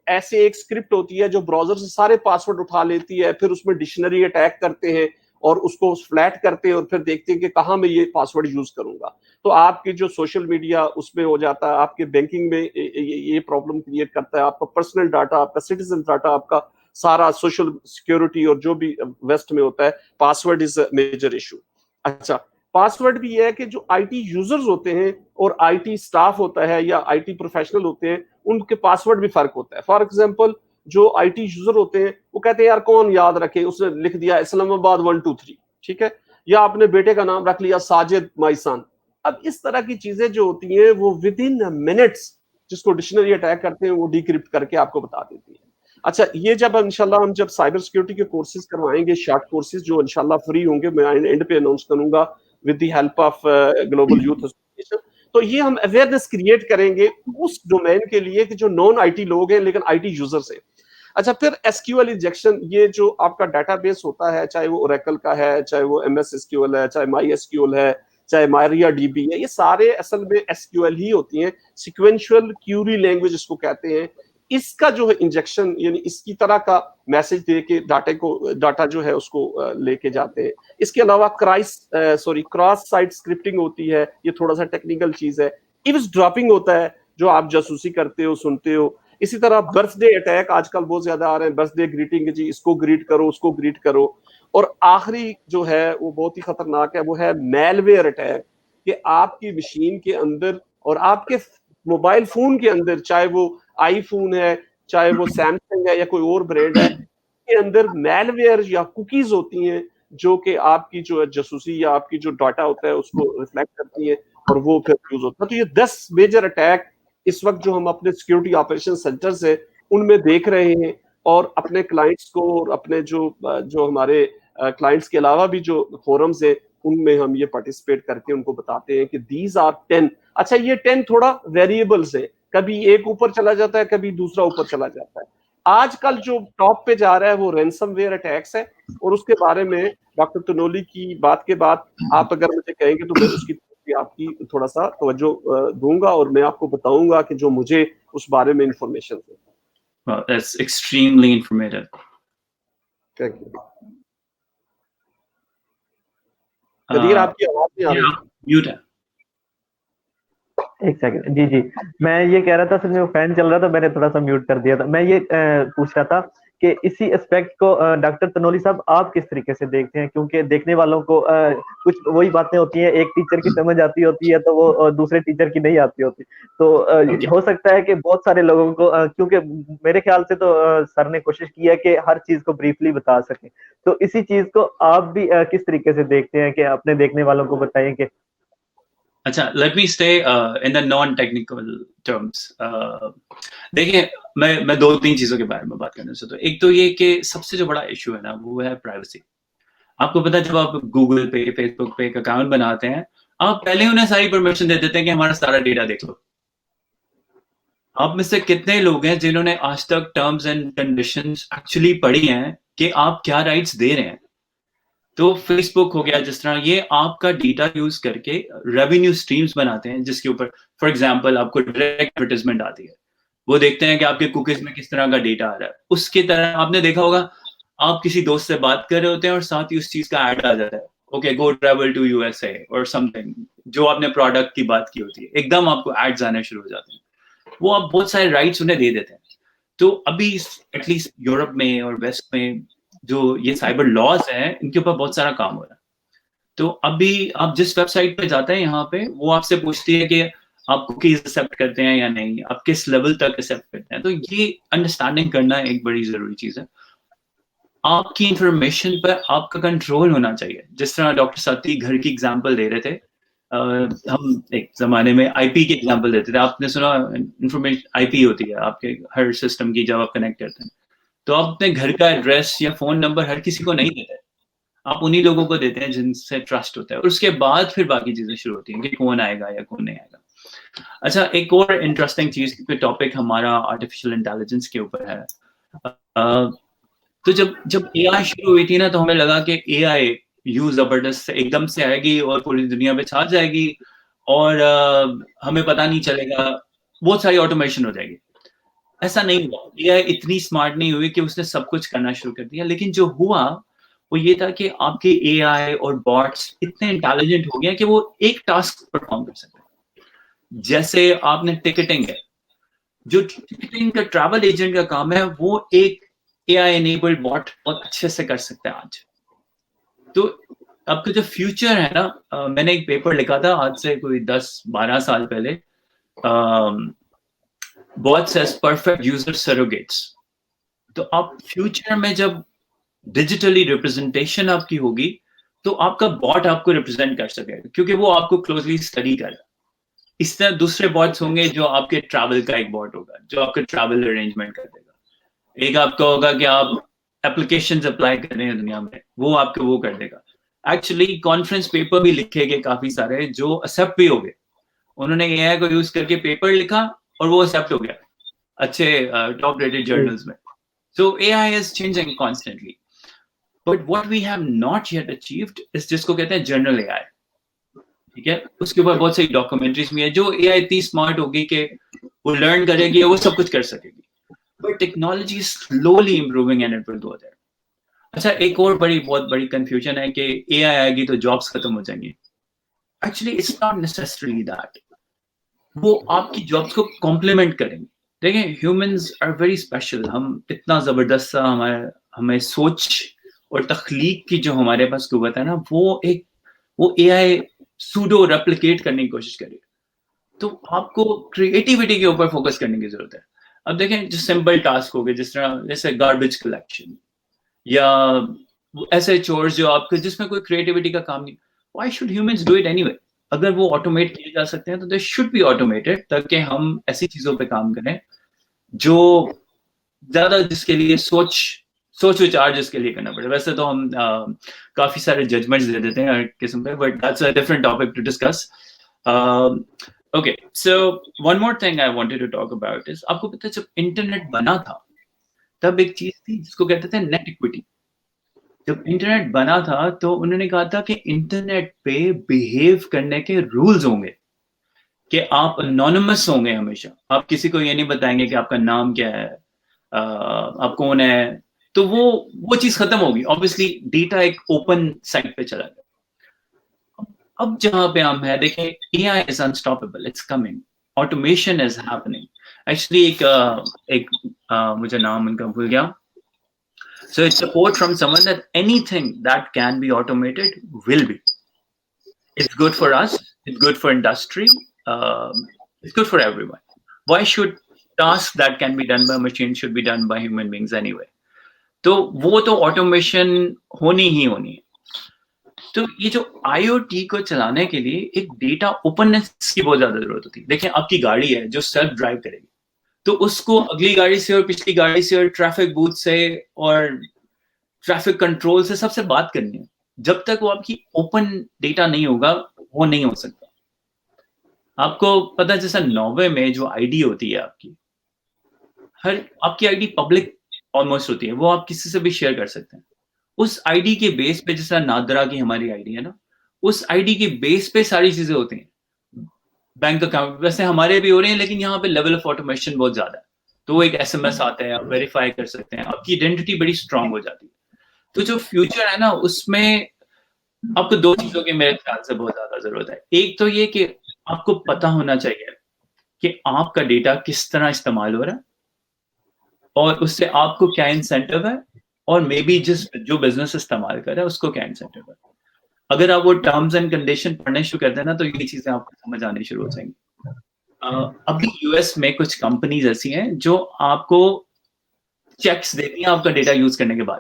ایسے ایک اسکرپٹ ہوتی ہے جو براؤزر سے سارے پاسورڈ اٹھا لیتی ہے, پھر اس میں ڈکشنری اٹیک کرتے ہیں اور اس کو فلیٹ کرتے ہیں اور پھر دیکھتے ہیں کہ کہاں میں یہ پاسورڈ یوز کروں گا. تو آپ کی جو سوشل میڈیا اس میں ہو جاتا ہے, آپ کے بینکنگ میں یہ پرابلم کریٹ کرتا ہے, آپ کا پرسنل ڈاٹا, آپ کا سٹیزن ڈاٹا, آپ کا سارا سوشل سیکورٹی اور جو بھی ویسٹ میں ہوتا ہے. پاسورڈ از اے میجر ایشو. اچھا, پاسورڈ بھی یہ ہے کہ جو آئی ٹی یوزرز ہوتے ہیں اور آئی ٹی اسٹاف ہوتا ہے یا آئی ٹی پروفیشنل ہوتے ہیں, ان کے پاسورڈ بھی فرق ہوتا ہے. فار ایگزامپل جو آئی ٹی یوزر ہوتے ہیں وہ کہتے ہیں یار کون یاد رکھے, اس نے لکھ دیا اسلام آباد 123, ٹھیک ہے, یا اپنے بیٹے کا نام رکھ لیا ساجد مائی سن. اب اس طرح کی چیزیں جو ہوتی ہیں وہ ود ان منٹس جس کو ڈکشنری اٹیک کرتے ہیں وہ ڈیکرپٹ کر کے آپ کو بتا دیتی ہیں. اچھا, یہ جب انشاءاللہ ہم جب سائبر سیکورٹی کے کورسز کروائیں گے, شارٹ کورسز جو انشاءاللہ فری ہوں گے, میں اینڈ پہ اناؤنس کروں گا with the help of global youth association, تو یہ ہم اویئرنیس کریٹ کریں گے اس ڈومین کے لیے کہ جو نان آئی ٹی لوگ ہیں لیکن آئی ٹی یوزرز ہیں. اچھا, پھر ایس کیو ایل انجیکشن, یہ جو آپ کا ڈیٹا بیس ہوتا ہے, چاہے وہ اوریکل کا ہے, چاہے وہ M S S Q L ہے, چاہے مائی ایس کیو ایل ہے, چاہے ماریا ڈی بی ہے, یہ سارے اصل میں ایس کیو ایل ہی ہوتی ہیں, سیکوینشل کیوری لینگویج اس کو کہتے ہیں. اس کا جو ہے انجیکشن یعنی اس کی طرح کا میسج دے کے ڈاٹا جو ہے اس کو لے کے جاتے ہیں. اس کے علاوہ کراس سائٹ اسکرپٹنگ ہوتی ہے, یہ تھوڑا سا ٹیکنیکل چیز ہے. ایوز ڈراپنگ ہوتا ہے جو آپ جاسوسی کرتے ہو, سنتے ہو. اسی طرح برتھ ڈے اٹیک آج کل بہت زیادہ آ رہے ہیں, برتھ ڈے گریٹنگ, جی اس کو گریٹ کرو, اس کو گریٹ کرو. اور آخری جو ہے وہ بہت ہی خطرناک ہے, وہ ہے میل ویئر اٹیک, کہ آپ کی مشین کے اندر اور آپ کے موبائل فون کے اندر, چاہے وہ آئی فون ہے, چاہے وہ سیمسنگ ہے یا کوئی اور برانڈ ہے, کے اندر میل ویئر یا کوکیز ہوتی ہیں جو کہ آپ کی جو جاسوسی یا آپ کی جو ڈاٹا ہوتا ہے اس کو ریفلیکٹ کرتی ہیں اور وہ پھر یوز ہوتا ہے. تو یہ 10 میجر اٹیک اس وقت جو ہم اپنے سیکورٹی آپریشن سینٹر سے ان میں دیکھ رہے ہیں, اور اپنے کلائنٹس کو اور اپنے جو ہمارے کلائنٹس کے علاوہ بھی جو فورمز ہیں ان میں ہم یہ پارٹیسپیٹ کر کے ان کو بتاتے ہیں کہ دیز آر 10. اچھا, یہ 10 تھوڑا ویریبلس ہے, کبھی ایک اوپر چلا جاتا ہے, کبھی دوسرا اوپر چلا جاتا ہے. آج کل جو ٹاپ پہ جا رہا ہے وہ رینسم ویئر اٹیکس ہے, اور اس کے بارے میں ڈاکٹر تنولی کی بات کے بعد آپ اگر مجھے کہیں گے تو میں اس کی آپ کی تھوڑا سا توجہ دوں گا اور میں آپ کو بتاؤں گا کہ جو مجھے اس بارے میں انفارمیشن ہے. Well, that's extremely informative. Thank you. قدیر آپ کی آواز نہیں آ رہی. میوٹ ہے. ایک سیکنڈ, جی میں یہ کہہ رہا تھا, سر وہ فین چل رہا تھا, میں نے تھوڑا سا میوٹ کر دیا تھا. میں یہ پوچھ رہا تھا کہ اسی اسپیکٹ کو ڈاکٹر تنولی صاحب آپ کس طریقے سے دیکھتے ہیں, کیونکہ دیکھنے والوں کو کچھ وہی باتیں ہوتی ہیں, ایک ٹیچر کی سمجھ آتی ہوتی ہے تو وہ دوسرے ٹیچر کی نہیں آتی ہوتی. تو ہو سکتا ہے کہ بہت سارے لوگوں کو, کیونکہ میرے خیال سے تو سر نے کوشش کی ہے کہ ہر چیز کو بریفلی بتا سکیں, تو اسی چیز کو آپ بھی کس طریقے سے دیکھتے ہیں کہ اپنے دیکھنے والوں کو بتائیں کہ اچھا, let me stay in the non-technical terms. دیکھیں, میں 2-3 چیزوں کے بارے میں بات کرنا چاہتا ہوں. ایک تو یہ کہ سب سے جو بڑا ایشو ہے نا وہ ہے پرائیویسی. آپ کو پتا, جب آپ گوگل پہ, فیس بک پہ ایک اکاؤنٹ بناتے ہیں, آپ پہلے انہیں ساری پرمیشن دے دیتے ہیں کہ ہمارا سارا ڈیٹا دیکھ لو. آپ میں سے کتنے لوگ ہیں جنہوں نے آج تک ٹرمز اینڈ کنڈیشنز ایکچولی پڑھی ہیں کہ آپ کیا رائٹس دے رہے ہیں؟ تو فیس بک ہو گیا جس طرح, یہ آپ کا ڈیٹا یوز کر کے ریونیو اسٹریمز بناتے ہیں جس کے اوپر فار ایگزامپل آپ کو ڈائریکٹ ایڈورٹائزمنٹ آتی ہے, وہ دیکھتے ہیں کہ آپ کے کوکیز میں کس طرح کا ڈیٹا آ رہا ہے. اس کی طرح آپ نے دیکھا ہوگا, آپ کسی دوست سے بات کر رہے ہوتے ہیں اور ساتھ ہی اس چیز کا ایڈ آ جاتا ہے, okay go travel to U S A اور سم تھنگ, جو آپ نے پروڈکٹ کی بات کی ہوتی ہے, ایک دم آپ کو ایڈز آنے شروع ہو جاتے ہیں. وہ آپ بہت سارے رائٹس انہیں دے دیتے ہیں. تو ابھی ایٹ لیسٹ یورپ میں اور ویسٹ میں جو یہ سائبر لاز ہیں ان کے اوپر بہت سارا کام ہو رہا ہے. تو ابھی آپ جس ویب سائٹ پہ جاتے ہیں یہاں پہ وہ آپ سے پوچھتی ہے کہ آپ کوکیز ایکسیپٹ کرتے ہیں یا نہیں, آپ کس لیول تک ایکسیپٹ کرتے ہیں. تو یہ انڈرسٹینڈنگ کرنا ایک بڑی ضروری چیز ہے. آپ کی انفارمیشن پر آپ کا کنٹرول ہونا چاہیے. جس طرح ڈاکٹر ستی گھر کی ایگزامپل دے رہے تھے, ہم ایک زمانے میں آئی پی کی ایگزامپل دیتے تھے. آپ نے سنا انفارمیشن آئی پی ہوتی ہے آپ کے ہر سسٹم کی جب آپ کنیکٹ کرتے ہیں, تو آپ اپنے گھر کا ایڈریس یا فون نمبر ہر کسی کو نہیں دیتے, آپ انہی لوگوں کو دیتے ہیں جن سے ٹرسٹ ہوتا ہے, اور اس کے بعد پھر باقی چیزیں شروع ہوتی ہیں کہ کون آئے گا یا کون نہیں آئے گا. اچھا, ایک اور انٹرسٹنگ چیز, کیونکہ ٹاپک ہمارا آرٹیفیشیل انٹیلیجنس کے اوپر ہے, تو جب اے آئی شروع ہوئی تھی نا, تو ہمیں لگا کہ اے آئی یوں زبردست ایک دم سے آئے گی اور پوری دنیا پہ چھا جائے گی, اور ہمیں پتہ نہیں چلے گا, بہت ساری آٹومیشن ہو جائے گی. ایسا نہیں ہوا. اے آئی اتنی اسمارٹ نہیں ہوئی کہ اس نے سب کچھ کرنا شروع کر دیا, لیکن جو ہوا وہ یہ تھا کہ آپ کے اے آئی اور باٹس اتنے انٹیلیجنٹ ہو گئے کہ وہ ایک ٹاسک پرفارم کر سکتے ہیں. جیسے آپ نے ٹکٹنگ ہے, جو ٹکٹنگ کا ٹریول ایجنٹ کا کام ہے وہ ایک اے آئی انیبلڈ باٹ بہت اچھے سے کر سکتا ہے آج. تو اب کا جو فیوچر ہے نا, میں نے ایک پیپر لکھا تھا آج سے کوئی 10-12 سال پہلے, bots as perfect user surrogates. تو آپ فیوچر میں جب ڈیجیٹلی ریپرزنٹیشن آپ کی ہوگی تو آپ کا باٹ آپ کو ریپرزینٹ کر سکے گا, کیونکہ وہ آپ کو کلوزلی اسٹڈی کرے گا. اس طرح دوسرے باٹس ہوں گے جو آپ کے ٹریول کا ایک باٹ ہوگا جو آپ کا ٹریول ارینجمنٹ کر دے گا. ایک آپ کا ہوگا کہ آپ اپلیکیشنز اپلائی کر رہے ہیں دنیا میں, وہ آپ کو وہ کر دے گا. ایکچولی کانفرنس پیپر بھی لکھے گئے کافی سارے جو ایکسیپٹ بھی ہو گئے. انہوں نے اے آئی کو یوز کر کے پیپر لکھا اور وہ ایکسیپٹ ہو گیا اچھے ٹاپ ریٹڈ جرنلز میں. So A I is changing constantly, but what we have not yet achieved اس جس کو کہتے ہیں جنرل اے آئی. ٹھیک ہے, اس کے اوپر بہت ساری ڈاکومنٹریز بھی ہیں جو اے آئی اتنی اسمارٹ ہوگی کہ وہ لرن کرے گی, وہ سب کچھ کر سکے گی. But technology is slowly improving and it will go there. اچھا, ایک اور بہت بڑی کنفیوژن ہے کہ اے آئی آئے گی تو جابس ختم ہو جائیں گی. Actually it's not necessarily that. وہ آپ کی جابس کو کمپلیمنٹ کریں گے. دیکھیں, ہیومنز آر ویری اسپیشل. ہم اتنا زبردست سا ہمیں سوچ اور تخلیق کی جو ہمارے پاس قوت ہے نا, وہ اے آئی سوڈو ریپلیکیٹ کرنے کی کوشش کرے. تو آپ کو کریٹیوٹی کے اوپر فوکس کرنے کی ضرورت ہے. اب دیکھیں, جو سمپل ٹاسک ہو گئے جس طرح جیسے گاربیج کلیکشن یا ایسے چورز جو آپ کے جس میں کوئی کریٹیوٹی کا کام نہیں, why should humans do it any way. اگر وہ آٹومیٹ کیے جا سکتے ہیں تو دے شوڈ بی آٹومیٹڈ, تاکہ ہم ایسی چیزوں پہ کام کریں جو زیادہ جس کے لیے سوچ وچار جس کے لیے کرنا پڑے. ویسے تو ہم کافی سارے ججمنٹس دے دیتے ہیں ہر قسم پہ, but that's a different topic to discuss. Okay, so one more thing I wanted to talk about is, آپ کو پتہ ہے جب انٹرنیٹ بنا تھا تب ایک چیز تھی جس کو کہتے تھے نیٹ ایکوٹی. جب انٹرنیٹ بنا تھا تو انہوں نے کہا تھا کہ انٹرنیٹ پہ بیہیو کرنے کے رولز ہوں گے, کہ آپ انونیمس ہوں گے ہمیشہ. آپ کسی کو یہ نہیں بتائیں گے کہ آپ کا نام کیا ہے, آپ کون ہے. تو وہ چیز ختم ہوگی. آبویسلی ڈیٹا ایک اوپن سائٹ پہ چلا گیا. اب جہاں پہ ہم ہیں, دیکھیں, A I is unstoppable, it's coming, automation is happening. Actually ایک مجھے نام ان کا بھول گیا. So it's a quote from someone that anything that can be automated will be. It's good for us. It's good for industry. It's good for everyone. Why should tasks that can be done by machines should be done by human beings anyway? تو وہ تو automation ہونی ہی ہونی ہے. تو یہ جو آئی O T کو چلانے کے لیے ایک ڈیٹا اوپننس کی بہت زیادہ ضرورت ہوتی ہے. دیکھیں, آپ کی گاڑی ہے جو سیلف ڈرائیو کرے گی, تو اس کو اگلی گاڑی سے اور پچھلی گاڑی سے اور ٹریفک بوتھ سے اور ٹریفک کنٹرول سے سب سے بات کرنی ہے. جب تک وہ آپ کی اوپن ڈیٹا نہیں ہوگا وہ نہیں ہو سکتا. آپ کو پتا, جیسا ناروے میں جو آئی ڈی ہوتی ہے آپ کی آئی ڈی پبلک آلموسٹ ہوتی ہے, وہ آپ کسی سے بھی شیئر کر سکتے ہیں. اس آئی ڈی کے بیس پہ, جیسا نادرا کی ہماری آئی ڈی ہے نا, اس آئی ڈی کے بیس پہ ساری چیزیں ہوتی ہیں. بینک اکاؤنٹ ویسے ہمارے بھی ہو رہے ہیں, لیکن یہاں پہ لیول آف آٹومیشن بہت زیادہ ہے. تو وہ ایک ایس ایم ایس آتا ہے, آپ ویریفائی کر سکتے ہیں, آپ کی آئیڈینٹی بڑی اسٹرانگ ہو جاتی ہے. تو جو فیوچر ہے نا, اس میں آپ کو دو چیزوں کی میرے خیال سے بہت زیادہ ضرورت ہے. ایک تو یہ کہ آپ کو پتا ہونا چاہیے کہ آپ کا ڈیٹا کس طرح استعمال ہو رہا ہے, اور اس سے آپ کو کیا انسینٹیو ہے, اور مے بی جو بزنس استعمال کر رہا ہے اس کو کیا انسینٹیو ہے. اگر آپ وہ ٹرمز اینڈ کنڈیشن پڑھنے شروع کر دیں نا, تو یہ چیزیں آپ کو سمجھ آنی شروع ہو جائیں گی. ابھی یو ایس میں کچھ کمپنیز ایسی ہیں جو آپ کو چیکس دیتی ہیں آپ کا ڈیٹا یوز کرنے کے بعد.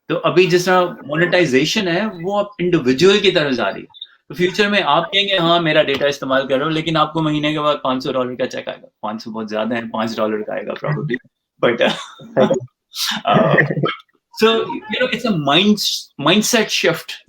تو ابھی جس طرح مونیٹائزیشن ہے وہ اب انڈیویجول کی طرف جا رہی ہے. تو فیوچر میں آپ کہیں گے ہاں میرا ڈیٹا استعمال کر رہا ہو, لیکن آپ کو مہینے کے بعد $500 کا چیک آئے گا. $500 بہت زیادہ ہے, $5 کا آئے گا probably, but So, it's a mindset shift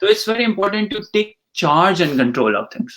So it's very important to take charge and control of things.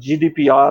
GDPR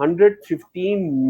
115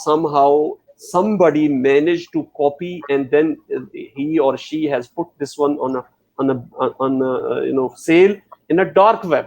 somehow somebody managed to copy and then he or she has put this one on sale in a dark web.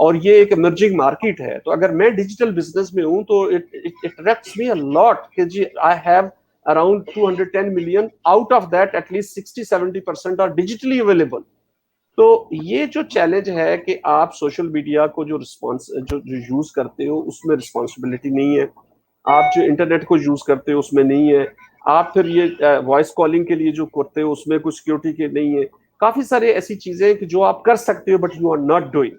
اور یہ ایک emerging market ہے. تو اگر میں digital business میں ہوں تو it attracts me a lot کہ جی I have around 210 million, out of that at least 60-70% are digitally available. تو یہ جو چیلنج ہے کہ آپ سوشل میڈیا کو جو یوز کرتے ہو اس میں رسپانسبلٹی نہیں ہے, آپ جو انٹرنیٹ کو یوز کرتے ہو اس میں نہیں ہے, آپ پھر یہ وائس کالنگ کے لیے جو کرتے ہو اس میں کوئی سیکورٹی کے نہیں ہے, کافی سارے ایسی چیزیں ہیں کہ جو آپ کر سکتے ہو but you are not doing.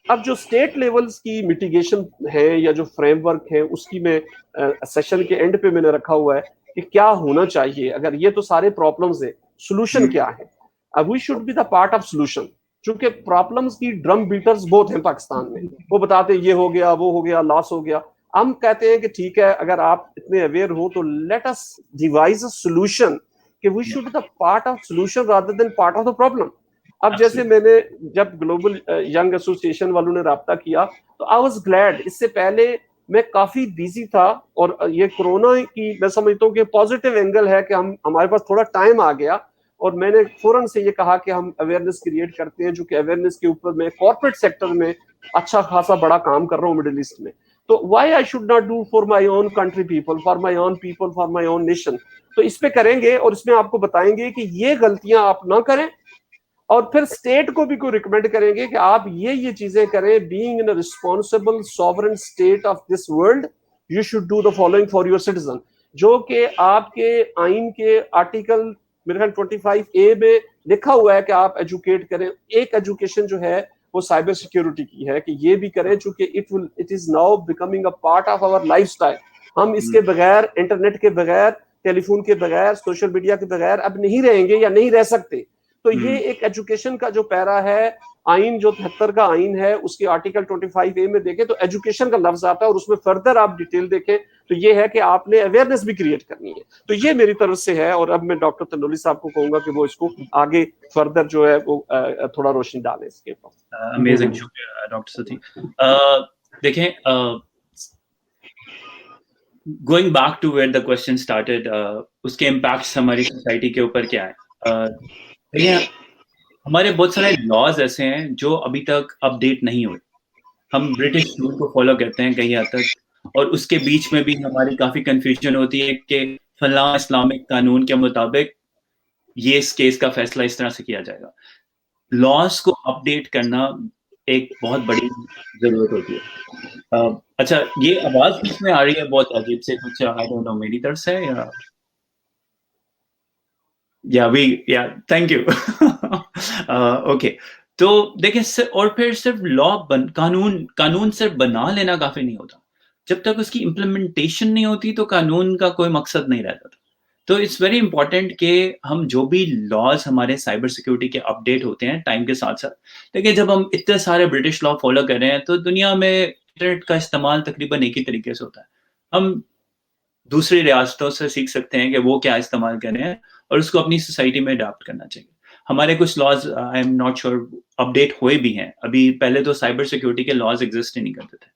اب جو اسٹیٹ لیولز کی میٹیگیشن ہے یا جو فریم ورک ہے اس کی میں سیشن کے اینڈ پہ میں نے رکھا ہوا ہے کہ کیا ہونا چاہیے. اگر یہ تو سارے پرابلمز ہیں, سولوشن کیا ہے؟ We should be the part of solution. چونکہ پرابلمز کی ڈرم بیٹرز بہت ہیں پاکستان میں, وہ بتاتے ہیں یہ ہو گیا, وہ ہو گیا, لاس ہو گیا. ہم کہتے ہیں کہ ٹھیک ہے اگر آپ اتنے اویئر ہو تو let us devise a solution کہ we should be the part of solution rather than part of the problem. اب جیسے میں نے جب گلوبل ینگ ایسوسیشن والوں نے رابطہ کیا تو آئی واز گلیڈ. اس سے پہلے میں کافی بیزی تھا, اور یہ کرونا کی میں سمجھتا ہوں کہ پازیٹیو اینگل ہے کہ ہمارے پاس تھوڑا ٹائم آ گیا, اور میں نے فوراً سے یہ کہا کہ ہم اویئرنیس کریٹ کرتے ہیں, جو کہ اویئرنیس کے اوپر میں کارپوریٹ سیکٹر میں اچھا خاصا بڑا کام کر رہا ہوں مڈل ایسٹ میں. تو why I should not do for my own country people, for my own people, for my own nation. تو اس پہ کریں گے اور اس میں آپ کو بتائیں گے کہ یہ غلطیاں آپ نہ کریں, اور پھر اسٹیٹ کو بھی کوئی ریکمینڈ کریں گے کہ آپ یہ چیزیں کریں. Being in responsible sovereign state of this world you should do the following for your citizen, جو کہ آپ کے آئین کے آرٹیکل میرے خیال 25A میں لکھا ہوا ہے کہ آپ ایجوکیٹ کریں. ایک ایجوکیشن جو ہے وہ سائبر سیکیورٹی کی ہے کہ یہ بھی کریں, چونکہ it is now becoming a part of our lifestyle. ہم اس کے بغیر, انٹرنیٹ کے بغیر, ٹیلی فون کے بغیر, سوشل میڈیا کے بغیر اب نہیں رہیں گے یا نہیں رہ سکتے. تو یہ ایک ایجوکیشن کا جو پیرا ہے, آئین جو 73 کا آئین ہے اس کے آرٹیکل 25A میں دیکھیں تو ایجوکیشن کا لفظ آتا ہے, اور اس میں فردر آپ ڈیٹیل دیکھیں تو یہ ہے کہ آپ نے اویئرنیس بھی کریٹ کرنی ہے. تو یہ میری طرف سے ہے, اور اب میں ڈاکٹر تنولی صاحب کو کہوں گا کہ وہ اس کو آگے فردر جو ہے وہ تھوڑا روشنی ڈالیں اس کے اوپر. امیزنگ, شکریہ ڈاکٹر ستی. دیکھیں, going back to where the question started, اس کے امپیکٹس ہماری سوسائٹی کے اوپر کیا ہے. ہمارے بہت سارے لاز ایسے ہیں جو ابھی تک اپڈیٹ نہیں ہوئے. ہم برٹش رول کو فالو کرتے ہیں کہیں حد تک, اور اس کے بیچ میں بھی ہماری کافی کنفیوژن ہوتی ہے کہ فلاں اسلامک قانون کے مطابق یہ اس کیس کا فیصلہ اس طرح سے کیا جائے گا. لاز کو اپڈیٹ کرنا ایک بہت بڑی ضرورت ہوتی ہے. اچھا, یہ آواز کس میں آ رہی ہے بہت عجیب سے کچھ, آئی ڈونٹ نو میری طرف سے یا تھینک یو. اوکے, تو دیکھیں, اور پھر صرف لا قانون صرف بنا لینا کافی نہیں ہوتا. جب تک اس کی امپلیمنٹیشن نہیں ہوتی تو قانون کا کوئی مقصد نہیں رہتا. تو اٹس ویری امپورٹنٹ کہ ہم جو بھی لاز ہمارے سائبر سیکورٹی کے اپڈیٹ ہوتے ہیں ٹائم کے ساتھ ساتھ, دیکھیں جب ہم اتنے سارے برٹش لا فالو کر رہے ہیں تو دنیا میں انٹرنیٹ کا استعمال تقریباً ایک ہی طریقے سے ہوتا ہے. ہم دوسری ریاستوں سے سیکھ سکتے ہیں کہ وہ کیا استعمال کر رہے ہیں, اور اس کو اپنی سوسائٹی میں اڈاپٹ کرنا چاہیے. ہمارے کچھ laws I am not sure update ہوئے بھی ہیں ابھی. پہلے تو سائبر سیکورٹی کے لاز ایگزسٹ ہی نہیں کرتے تھے.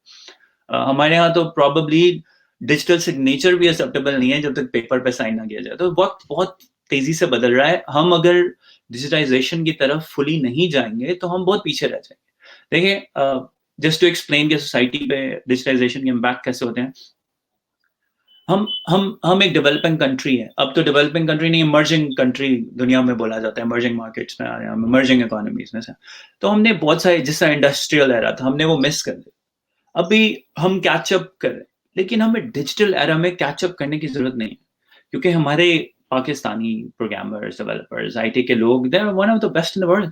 ہمارے یہاں تو پرابیبلی ڈیجیٹل سگنیچر بھی ایکسیپٹیبل نہیں ہے جب تک پیپر پہ سائن نہ کیا جائے. تو وقت بہت تیزی سے بدل رہا ہے. ہم اگر ڈیجیٹائزیشن کی طرف فلی نہیں جائیں گے تو ہم بہت پیچھے رہ جائیں گے. دیکھیں, جسٹ ٹو ایکسپلین کہ سوسائٹی پہ ڈیجیٹائزیشن کے امپیکٹ کیسے ہوتے ہیں. ہم ایک ڈیولپنگ کنٹری ہے. اب تو ڈیولپنگ کنٹری نہیں, ایمرجنگ کنٹری دنیا میں بولا جاتا ہے. ایمرجنگ مارکیٹس میں آ رہے ہیں ہم, ایمرجنگ اکانومیز میں سے. تو ہم نے بہت سارے, جس طرح انڈسٹریل ایرا تھا ہم نے وہ مس کر دیا. ابھی ہم کیچ اپ کر رہے ہیں, لیکن ہمیں ڈیجیٹل ایرا میں کیچ اپ کرنے کی ضرورت نہیں ہے, کیونکہ ہمارے Pakistani programmers, developers, I T کے لوگ, they are one of the best in the world.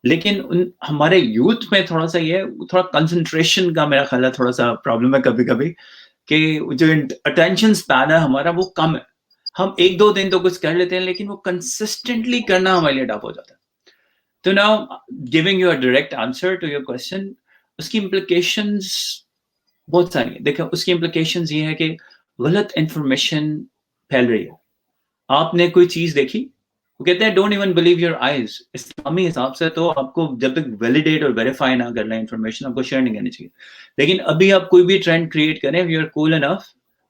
لیکن ہمارے یوتھ میں تھوڑا سا یہ تھوڑا کنسنٹریشن کا میرا خیال ہے تھوڑا سا پرابلم ہے کبھی کبھی, کہ جو اٹینشن اسپین ہے ہمارا وہ کم ہے. ہم 1-2 دن تو کچھ کر لیتے ہیں, لیکن وہ کنسسٹنٹلی کرنا ہمارے لیے ٹف ہو جاتا ہے. تو now giving you a direct answer to your question, اس کی امپلیکیشنز بہت ساری ہیں. دیکھیں, اس کی امپلیکیشنز یہ ہے کہ غلط انفارمیشن پھیل رہی ہے. آپ نے کوئی چیز دیکھی, وہ کہتے ہیں don't even believe your eyes. اسلامی حساب سے تو آپ کو جب تک ویلیڈیٹ اور ویریفائی نہ کر لیں انفارمیشن, آپ کو شیئر نہیں کرنی چاہیے. لیکن ابھی آپ کوئی بھی ٹرینڈ کریٹ کریں, یو آر کول انف,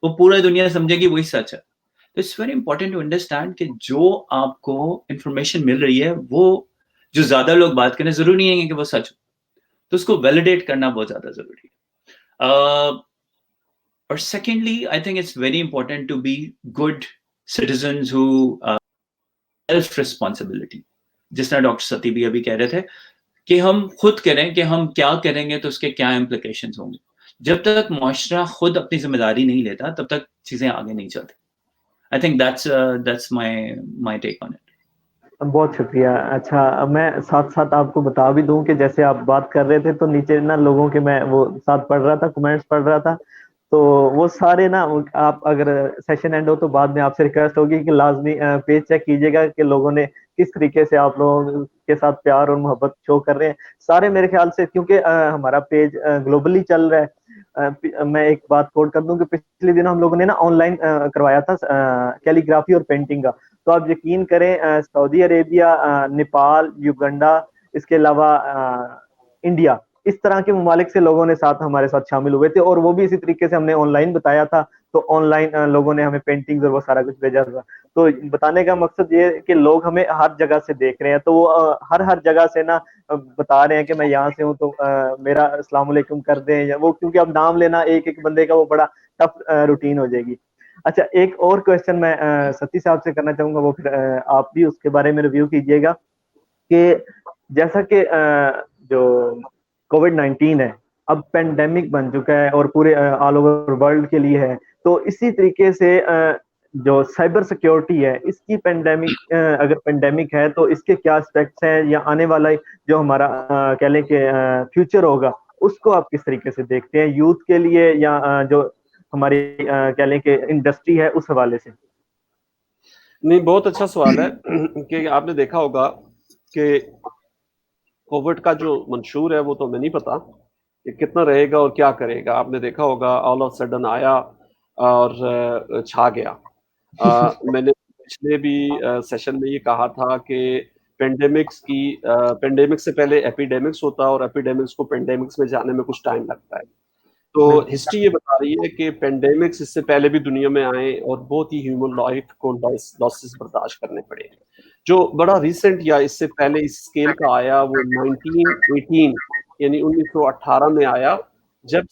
وہ پورا دنیا سمجھے گی وہی سچ ہے. تو it's very important to understand کہ جو آپ کو انفارمیشن مل رہی ہے وہ جو زیادہ لوگ بات کریں ضروری نہیں ہے کہ وہ سچ ہو. تو اس کو ویلیڈیٹ کرنا بہت زیادہ ضروری ہے. اور secondly I think it's very important to be good citizens ہو سیلف ریسپانسبلٹی. جس طرح ڈاکٹر ستی بھی ابھی کہہ رہے تھے کہ ہم خود کریں کہ ہم کیا کریں گے تو اس کے کیا امپلیکیشنز ہوں گے. جب تک معاشرہ خود اپنی ذمہ داری نہیں لیتا تب تک چیزیں آگے نہیں چلتی. I think that's my take on it. بہت شکریہ. اچھا میں ساتھ ساتھ آپ کو بتا بھی دوں کہ جیسے آپ بات کر رہے تھے تو نیچے نا لوگوں کے میں وہ ساتھ پڑھ رہا تھا, کمنٹس پڑھ رہا تھا, تو وہ سارے نا آپ اگر سیشن اینڈ ہو تو بعد میں آپ سے ریکویسٹ ہوگی کہ لازمی پیج چیک کیجیے گا کہ لوگوں نے کس طریقے سے آپ لوگوں کے ساتھ پیار اور محبت شو کر رہے ہیں سارے. میرے خیال سے کیونکہ ہمارا پیج گلوبلی چل رہا ہے, میں ایک بات کوٹ کر دوں کہ پچھلے دنوں ہم لوگوں نے نا آن لائن کروایا تھا کیلیگرافی اور پینٹنگ کا, تو آپ یقین کریں سعودی عربیہ, نیپال, یوگنڈا, اس کے علاوہ انڈیا, اس طرح کے ممالک سے لوگوں نے ساتھ ہمارے ساتھ شامل ہوئے تھے, اور وہ بھی اسی طریقے سے ہم نے آن لائن بتایا تھا, تو آن لائن لوگوں نے ہمیں پینٹنگز اور وہ سارا کچھ بھیجا تھا. تو بتانے کا مقصد یہ ہے کہ لوگ ہمیں ہر جگہ سے دیکھ رہے ہیں, تو وہ ہر جگہ سے نا بتا رہے ہیں کہ میں یہاں سے ہوں تو میرا السلام علیکم کر دیں, یا وہ کیونکہ اب نام لینا ایک ایک بندے کا وہ بڑا ٹف روٹین ہو جائے گی. اچھا ایک اور کوشچن میں ستی صاحب سے کرنا چاہوں گا, وہ پھر آپ بھی اس کے بارے میں ریویو کیجیے گا کہ جیسا کہ جو کووڈ-19 ہے اب پینڈیمک بن چکا ہے اور پورے آل اوور ورلڈ کے لیے ہے, تو اسی طریقے سے جو سائبر سیکیورٹی ہے اس کی پینڈیمک اگر پینڈیمک ہے تو اس کے کیا اسپیکٹس ہیں, یا آنے والا جو ہمارا کہہ لیں کہ فیوچر ہوگا اس کو آپ کس طریقے سے دیکھتے ہیں یوتھ کے لیے, یا جو ہماری کہہ لیں کہ انڈسٹری ہے اس حوالے سے؟ نہیں, بہت اچھا سوال ہے کہ آپ نے دیکھا ہوگا کہ کووڈ کا جو منشور ہے وہ تو ہمیں نہیں پتا کہ کتنا رہے گا اور کیا کرے گا. آپ نے دیکھا ہوگا آل آف سڈن آیا اور چھا گیا. میں نے پچھلے بھی سیشن میں یہ کہا تھا کہ پینڈیمک سے پہلے ایپیڈیمکس ہوتا ہے اور ایپیڈیمکس کو پینڈیمکس میں جانے میں کچھ ٹائم لگتا ہے. تو ہسٹری یہ بتا رہی ہے کہ پینڈیمکس اس سے پہلے بھی دنیا میں آئے اور بہت ہی ہیومن لائف کو لاسز برداشت کرنے پڑے. جو بڑا ریسنٹ یا اس سے پہلے اس اسکیل کا آیا وہ 1918 یعنی 1918 میں آیا, جب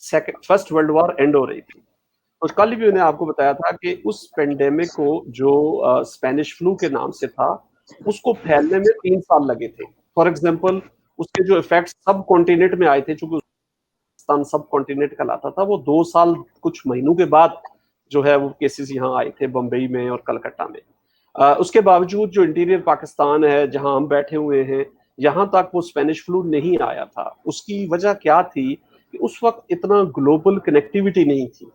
فرسٹ ورلڈ وار اینڈ ہو رہی تھی. تو کل بھی میں نے آپ کو بتایا تھا کہ اس پینڈیمک کو جو اسپینش فلو کے نام سے تھا اس کو پھیلنے میں 3 سال لگے تھے. فار ایگزامپل اس کے جو افیکٹس سب کانٹیننٹ میں آئے تھے, چونکہ سب کانٹیننٹ کہلاتا تھا, وہ 2 سال کچھ مہینوں کے بعد جو ہے وہ کیسز یہاں آئے تھے بمبئی میں اور کلکتہ میں. اس کے باوجود جو انٹیریئر پاکستان ہے جہاں ہم بیٹھے ہوئے ہیں یہاں تک وہ اسپینش فلو نہیں آیا تھا. اس کی وجہ کیا تھی کہ اس وقت اتنا گلوبل کنیکٹیوٹی نہیں تھی,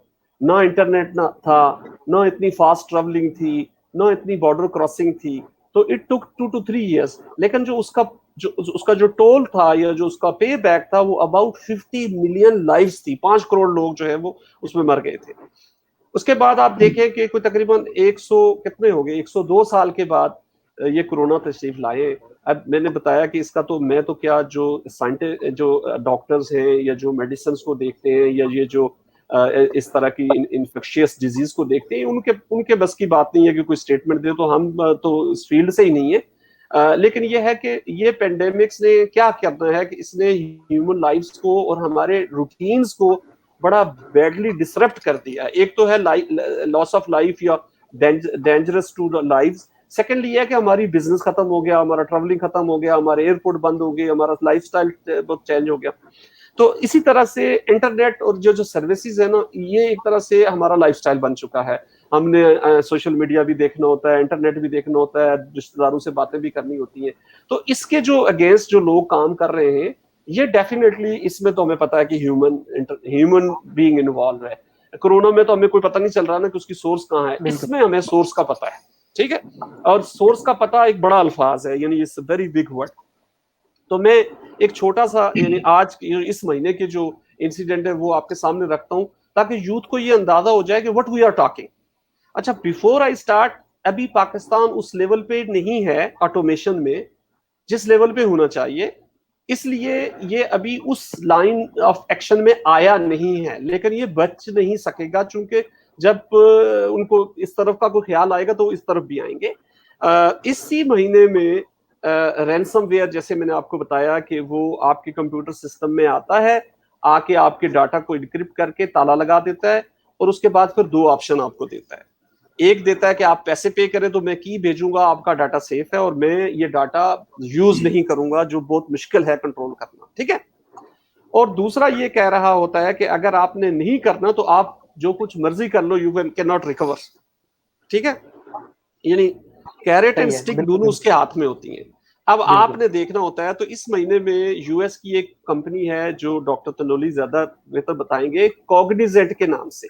نہ انٹرنیٹ نہ تھا, نہ اتنی فاسٹ ٹریولنگ تھی, نہ اتنی بارڈر کراسنگ تھی. تو اٹ ٹک 2 to 3 years. لیکن جو اس کا جو ٹول تھا یا جو اس کا پے بیک تھا وہ اباؤٹ 50 ملین لائفز تھی, 5 کروڑ لوگ جو ہے وہ اس میں مر گئے تھے. اس کے بعد آپ دیکھیں کہ کوئی تقریباً 102 سال کے بعد یہ کرونا تشریف لائے. اب میں نے بتایا کہ اس کا تو میں تو کیا جو ڈاکٹرز ہیں یا جو میڈیسنز کو دیکھتے ہیں یا یہ جو اس طرح کی انفیکشیس ڈیزیز کو دیکھتے ہیں ان کے بس کی بات نہیں ہے کہ کوئی اسٹیٹمنٹ دے, تو ہم تو اس فیلڈ سے ہی نہیں ہے. لیکن یہ ہے کہ یہ پینڈیمکس نے کیا کرنا ہے کہ اس نے ہیومن لائفز کو اور ہمارے روٹینز کو بڑا بیڈلی ڈسرپٹ کر دیا. ایک تو ہے لاس آف لائف یا ڈینجرس ٹو لائف. سیکنڈلی یہ ہے کہ ہماری بزنس ختم ہو گیا, ہمارا ٹریولنگ ختم ہو گیا, ہمارے ایئرپورٹ بند ہو گئے, ہمارا لائف سٹائل بہت چینج ہو گیا. تو اسی طرح سے انٹرنیٹ اور جو سروسز ہیں نا یہ ایک طرح سے ہمارا لائف سٹائل بن چکا ہے. ہم نے سوشل میڈیا بھی دیکھنا ہوتا ہے, انٹرنیٹ بھی دیکھنا ہوتا ہے, رشتہ داروں سے باتیں بھی کرنی ہوتی ہیں. تو اس کے جو اگینسٹ جو لوگ کام کر رہے ہیں یہ ڈیفینیٹلی اس میں تو ہمیں پتا ہے کہ ہیومن بینگ انوالو ہے. کرونا میں تو ہمیں کوئی پتہ نہیں چل رہا نا کہ اس کی سورس کہاں ہے, اس میں ہمیں سورس کا پتہ ہے. ٹھیک ہے, اور سورس کا پتہ ایک بڑا الفاظ ہے, یعنی اٹس ویری بگ ورڈ. تو میں ایک چھوٹا سا یعنی آج اس مہینے کے جو انسیڈنٹ ہے وہ آپ کے سامنے رکھتا ہوں تاکہ یوتھ کو یہ اندازہ ہو جائے کہ وٹ وی آر ٹاکنگ. اچھا بیفور آئی اسٹارٹ, ابھی پاکستان اس لیول پہ نہیں ہے آٹومیشن میں جس لیول پہ ہونا چاہیے, اس لیے یہ ابھی اس لائن آف ایکشن میں آیا نہیں ہے. لیکن یہ بچ نہیں سکے گا چونکہ جب ان کو اس طرف کا کوئی خیال آئے گا تو وہ اس طرف بھی آئیں گے. اسی مہینے میں رینسم ویئر جیسے میں نے آپ کو بتایا کہ وہ آپ کے کمپیوٹر سسٹم میں آتا ہے, آ کے آپ کے ڈاٹا کو انکرپٹ کر کے تالا لگا دیتا ہے, اور اس کے بعد پھر 2 آپشن آپ کو دیتا ہے. ایک دیتا ہے کہ آپ پیسے پے کریں تو میں کی بھیجوں گا, آپ کا ڈاٹا سیف ہے اور میں یہ ڈاٹا یوز نہیں کروں گا, جو بہت مشکل ہے کنٹرول کرنا, ٹھیک ہے. اور دوسرا یہ کہہ رہا ہوتا ہے کہ اگر آپ نے نہیں کرنا تو آپ جو کچھ مرضی کر لو, یو کین ناٹ ریکور, ٹھیک ہے. یعنی کیرٹ اینڈ سٹک دونوں اس کے ہاتھ میں ہوتی ہیں. اب آپ نے دیکھنا ہوتا ہے, تو اس مہینے میں یو ایس کی ایک کمپنی ہے جو ڈاکٹر تنولی زیادہ بہتر بتائیں گے, کوگنیزنٹ کے نام سے.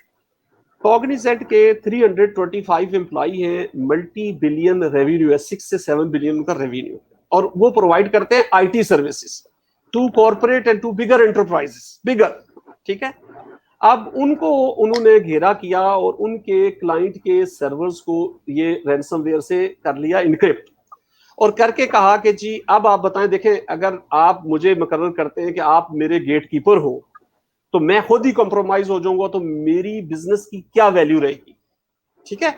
کوگنیزنٹ کے 325 امپلائی ہیں, ملٹی بلین ریونیو ہے, 6 سے 7 بلین کا ریونیو, اور وہ پرووائڈ کرتے ہیں I T services to corporate and to bigger enterprises, bigger, ٹھیک ہے. اب ان کو انہوں نے گھیرا کیا اور ان کے کلائنٹ کے سرورز کو یہ رینسم ویئر سے کر لیا انکرپٹ, اور کر کے کہا کہ جی اب آپ بتائیں, دیکھیں اگر آپ مجھے مقرر کرتے ہیں کہ آپ میرے گیٹ کیپر ہو تو میں خود ہی کمپرومائز ہو جاؤں گا, تو میری بزنس کی کیا ویلیو رہے گی, ٹھیک ہے.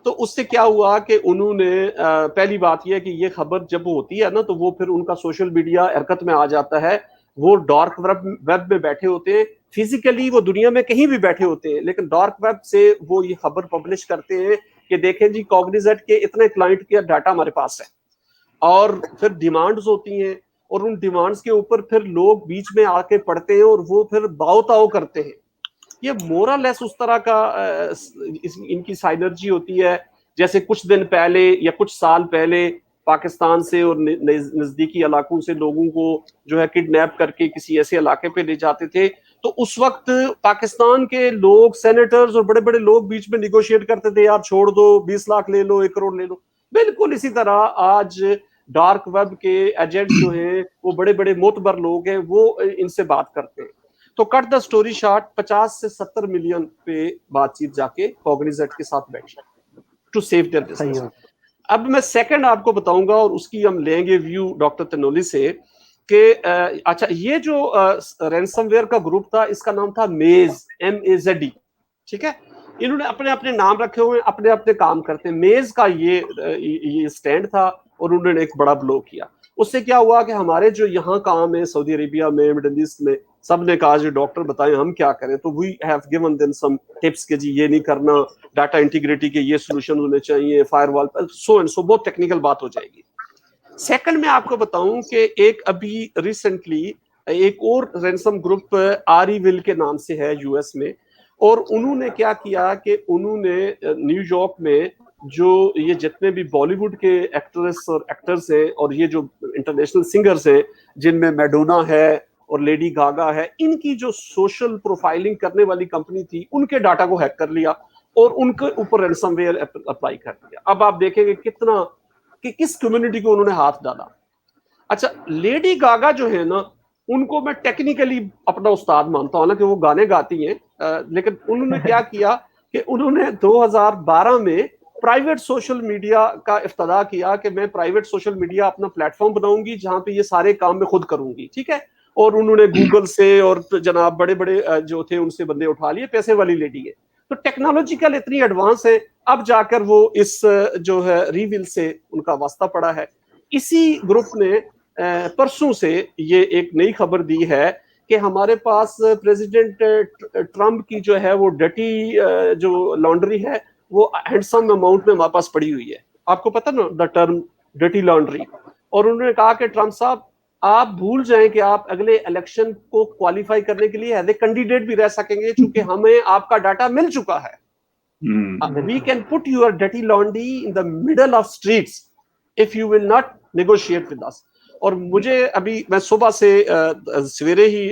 تو اس سے کیا ہوا کہ انہوں نے پہلی بات یہ ہے کہ یہ خبر جب ہوتی ہے نا تو وہ پھر ان کا سوشل میڈیا حرکت میں آ جاتا ہے. وہ ڈارک ویب میں بیٹھے ہوتے ہیں, فزیکلی وہ دنیا میں کہیں بھی بیٹھے ہوتے ہیں, لیکن ڈارک ویب سے وہ یہ خبر پبلش کرتے ہیں کہ دیکھیں جی کوگنیزنٹ کے اتنے کلائنٹ کا ڈاٹا ہمارے پاس ہے, اور پھر ڈیمانڈز ہوتی ہیں, اور ان ڈیمانڈز کے اوپر پھر لوگ بیچ میں آ کے پڑھتے ہیں اور وہ پھر باؤ تاؤ کرتے ہیں. یہ مورا لیس اس طرح کا ان کی سائنرجی ہوتی ہے, جیسے کچھ دن پہلے یا کچھ سال پہلے پاکستان سے اور نزدیکی علاقوں سے لوگوں کو جو ہے کڈنیپ کر کے کسی ایسے علاقے پہ لے جاتے تھے, تو اس وقت پاکستان کے لوگ, سینیٹرز اور بڑے بڑے لوگ بیچ میں نیگوشیٹ کرتے تھے, یار چھوڑ دو, 20 لاکھ لے لو, 1 کروڑ لے لو. بالکل اسی طرح آج ڈارک ویب کے ایجنٹس جو ہیں وہ بڑے بڑے معتبر لوگ ہیں, وہ ان سے بات کرتے ہیں. تو کٹ دا سٹوری شارٹ, 50 سے 70 ملین پہ بات چیت جا کے کوگنیزنٹ کے ساتھ بیٹھی ٹو سیو دیئر بزنس. اب میں سیکنڈ آپ کو بتاؤں گا, اور اس کی ہم لیں گے ویو ڈاکٹر تنولی سے, کہ اچھا یہ جو رینسم ویئر کا گروپ تھا اس کا نام تھا میز, MAZE, ٹھیک ہے. انہوں نے اپنے اپنے نام رکھے ہوئے ہیں, اپنے اپنے کام کرتے ہیں. میز کا یہ سٹینڈ تھا, اور انہوں نے ایک بڑا بلو کیا. اس سے کیا ہوا کہ ہمارے جو یہاں کام ہے سعودی عربیہ میں, مڈل ایسٹ میں, سب نے کہا جی ڈاکٹر بتائیں ہم کیا کریں, تو we have given them some tips کہ جی یہ نہیں کرنا, ڈاٹا انٹیگریٹی کے یہ سولوشن ہونے چاہیے, فائر وال, سو اینڈ سو, بہت ٹیکنیکل بات ہو جائے گی. سیکنڈ میں آپ کو بتاؤں کہ ایک ابھی ریسنٹلی ایک اور رینسم گروپ آری ول کے نام سے ہے یو ایس میں, اور انہوں نے کیا کیا کہ انہوں نے نیو یارک میں جو یہ جتنے بھی بالی ووڈ کے ایکٹریس اور ایکٹرز ہیں, اور یہ جو انٹرنیشنل سنگرز ہیں جن میں میڈونا ہے اور لیڈی گاگا ہے, ان کی جو سوشل پروفائلنگ کرنے والی کمپنی تھی, ان کے ڈاٹا کو ہیک کر لیا اور ان کے اوپر رینسم ویئر اپلائی کر دیا. اب آپ دیکھیں گے کتنا کہ کس کمیونٹی کو انہوں نے ہاتھ ڈالا. اچھا لیڈی گاگا جو ہے نا, ان کو میں ٹیکنیکلی اپنا استاد مانتا ہوں, حالانکہ وہ گانے گاتی ہیں, لیکن انہوں نے کیا کیا کہ انہوں نے 2012 میں پرائیویٹ سوشل میڈیا کا افتتاح کیا کہ میں پرائیویٹ سوشل میڈیا اپنا پلیٹ فارم بناؤں گی جہاں پہ یہ سارے کام میں خود کروں گی, ٹھیک ہے. اور انہوں نے گوگل سے اور جناب بڑے بڑے جو تھے ان سے بندے اٹھا لیے, پیسے والی لیڈی ہے. تو ٹیکنالوجیکل اتنی ایڈوانس ہے, اب جا کر وہ اس جو ہے ریویل سے ان کا واسطہ پڑا ہے. اسی گروپ نے پرسوں سے یہ ایک نئی خبر دی ہے کہ ہمارے پاس پریزیڈنٹ ٹرمپ کی جو ہے وہ ڈٹی جو لانڈری ہے وہ ہینڈسم اماؤنٹ میں ہمارے پاس پڑی ہوئی ہے. آپ کو پتہ نا دا ٹرم ڈٹی لانڈری. اور انہوں نے کہا کہ ٹرمپ صاحب آپ بھول جائیں کہ آپ اگلے الیکشن کو کوالیفائی کرنے کے لیے ایز اے کینڈیڈیٹ بھی رہ سکیں گے, چونکہ ہمیں آپ کا ڈاٹا مل چکا ہے. We can put your dirty laundry in the middle of streets if you will not negotiate with us. اور مجھے ابھی میں صبح سے سویرے ہی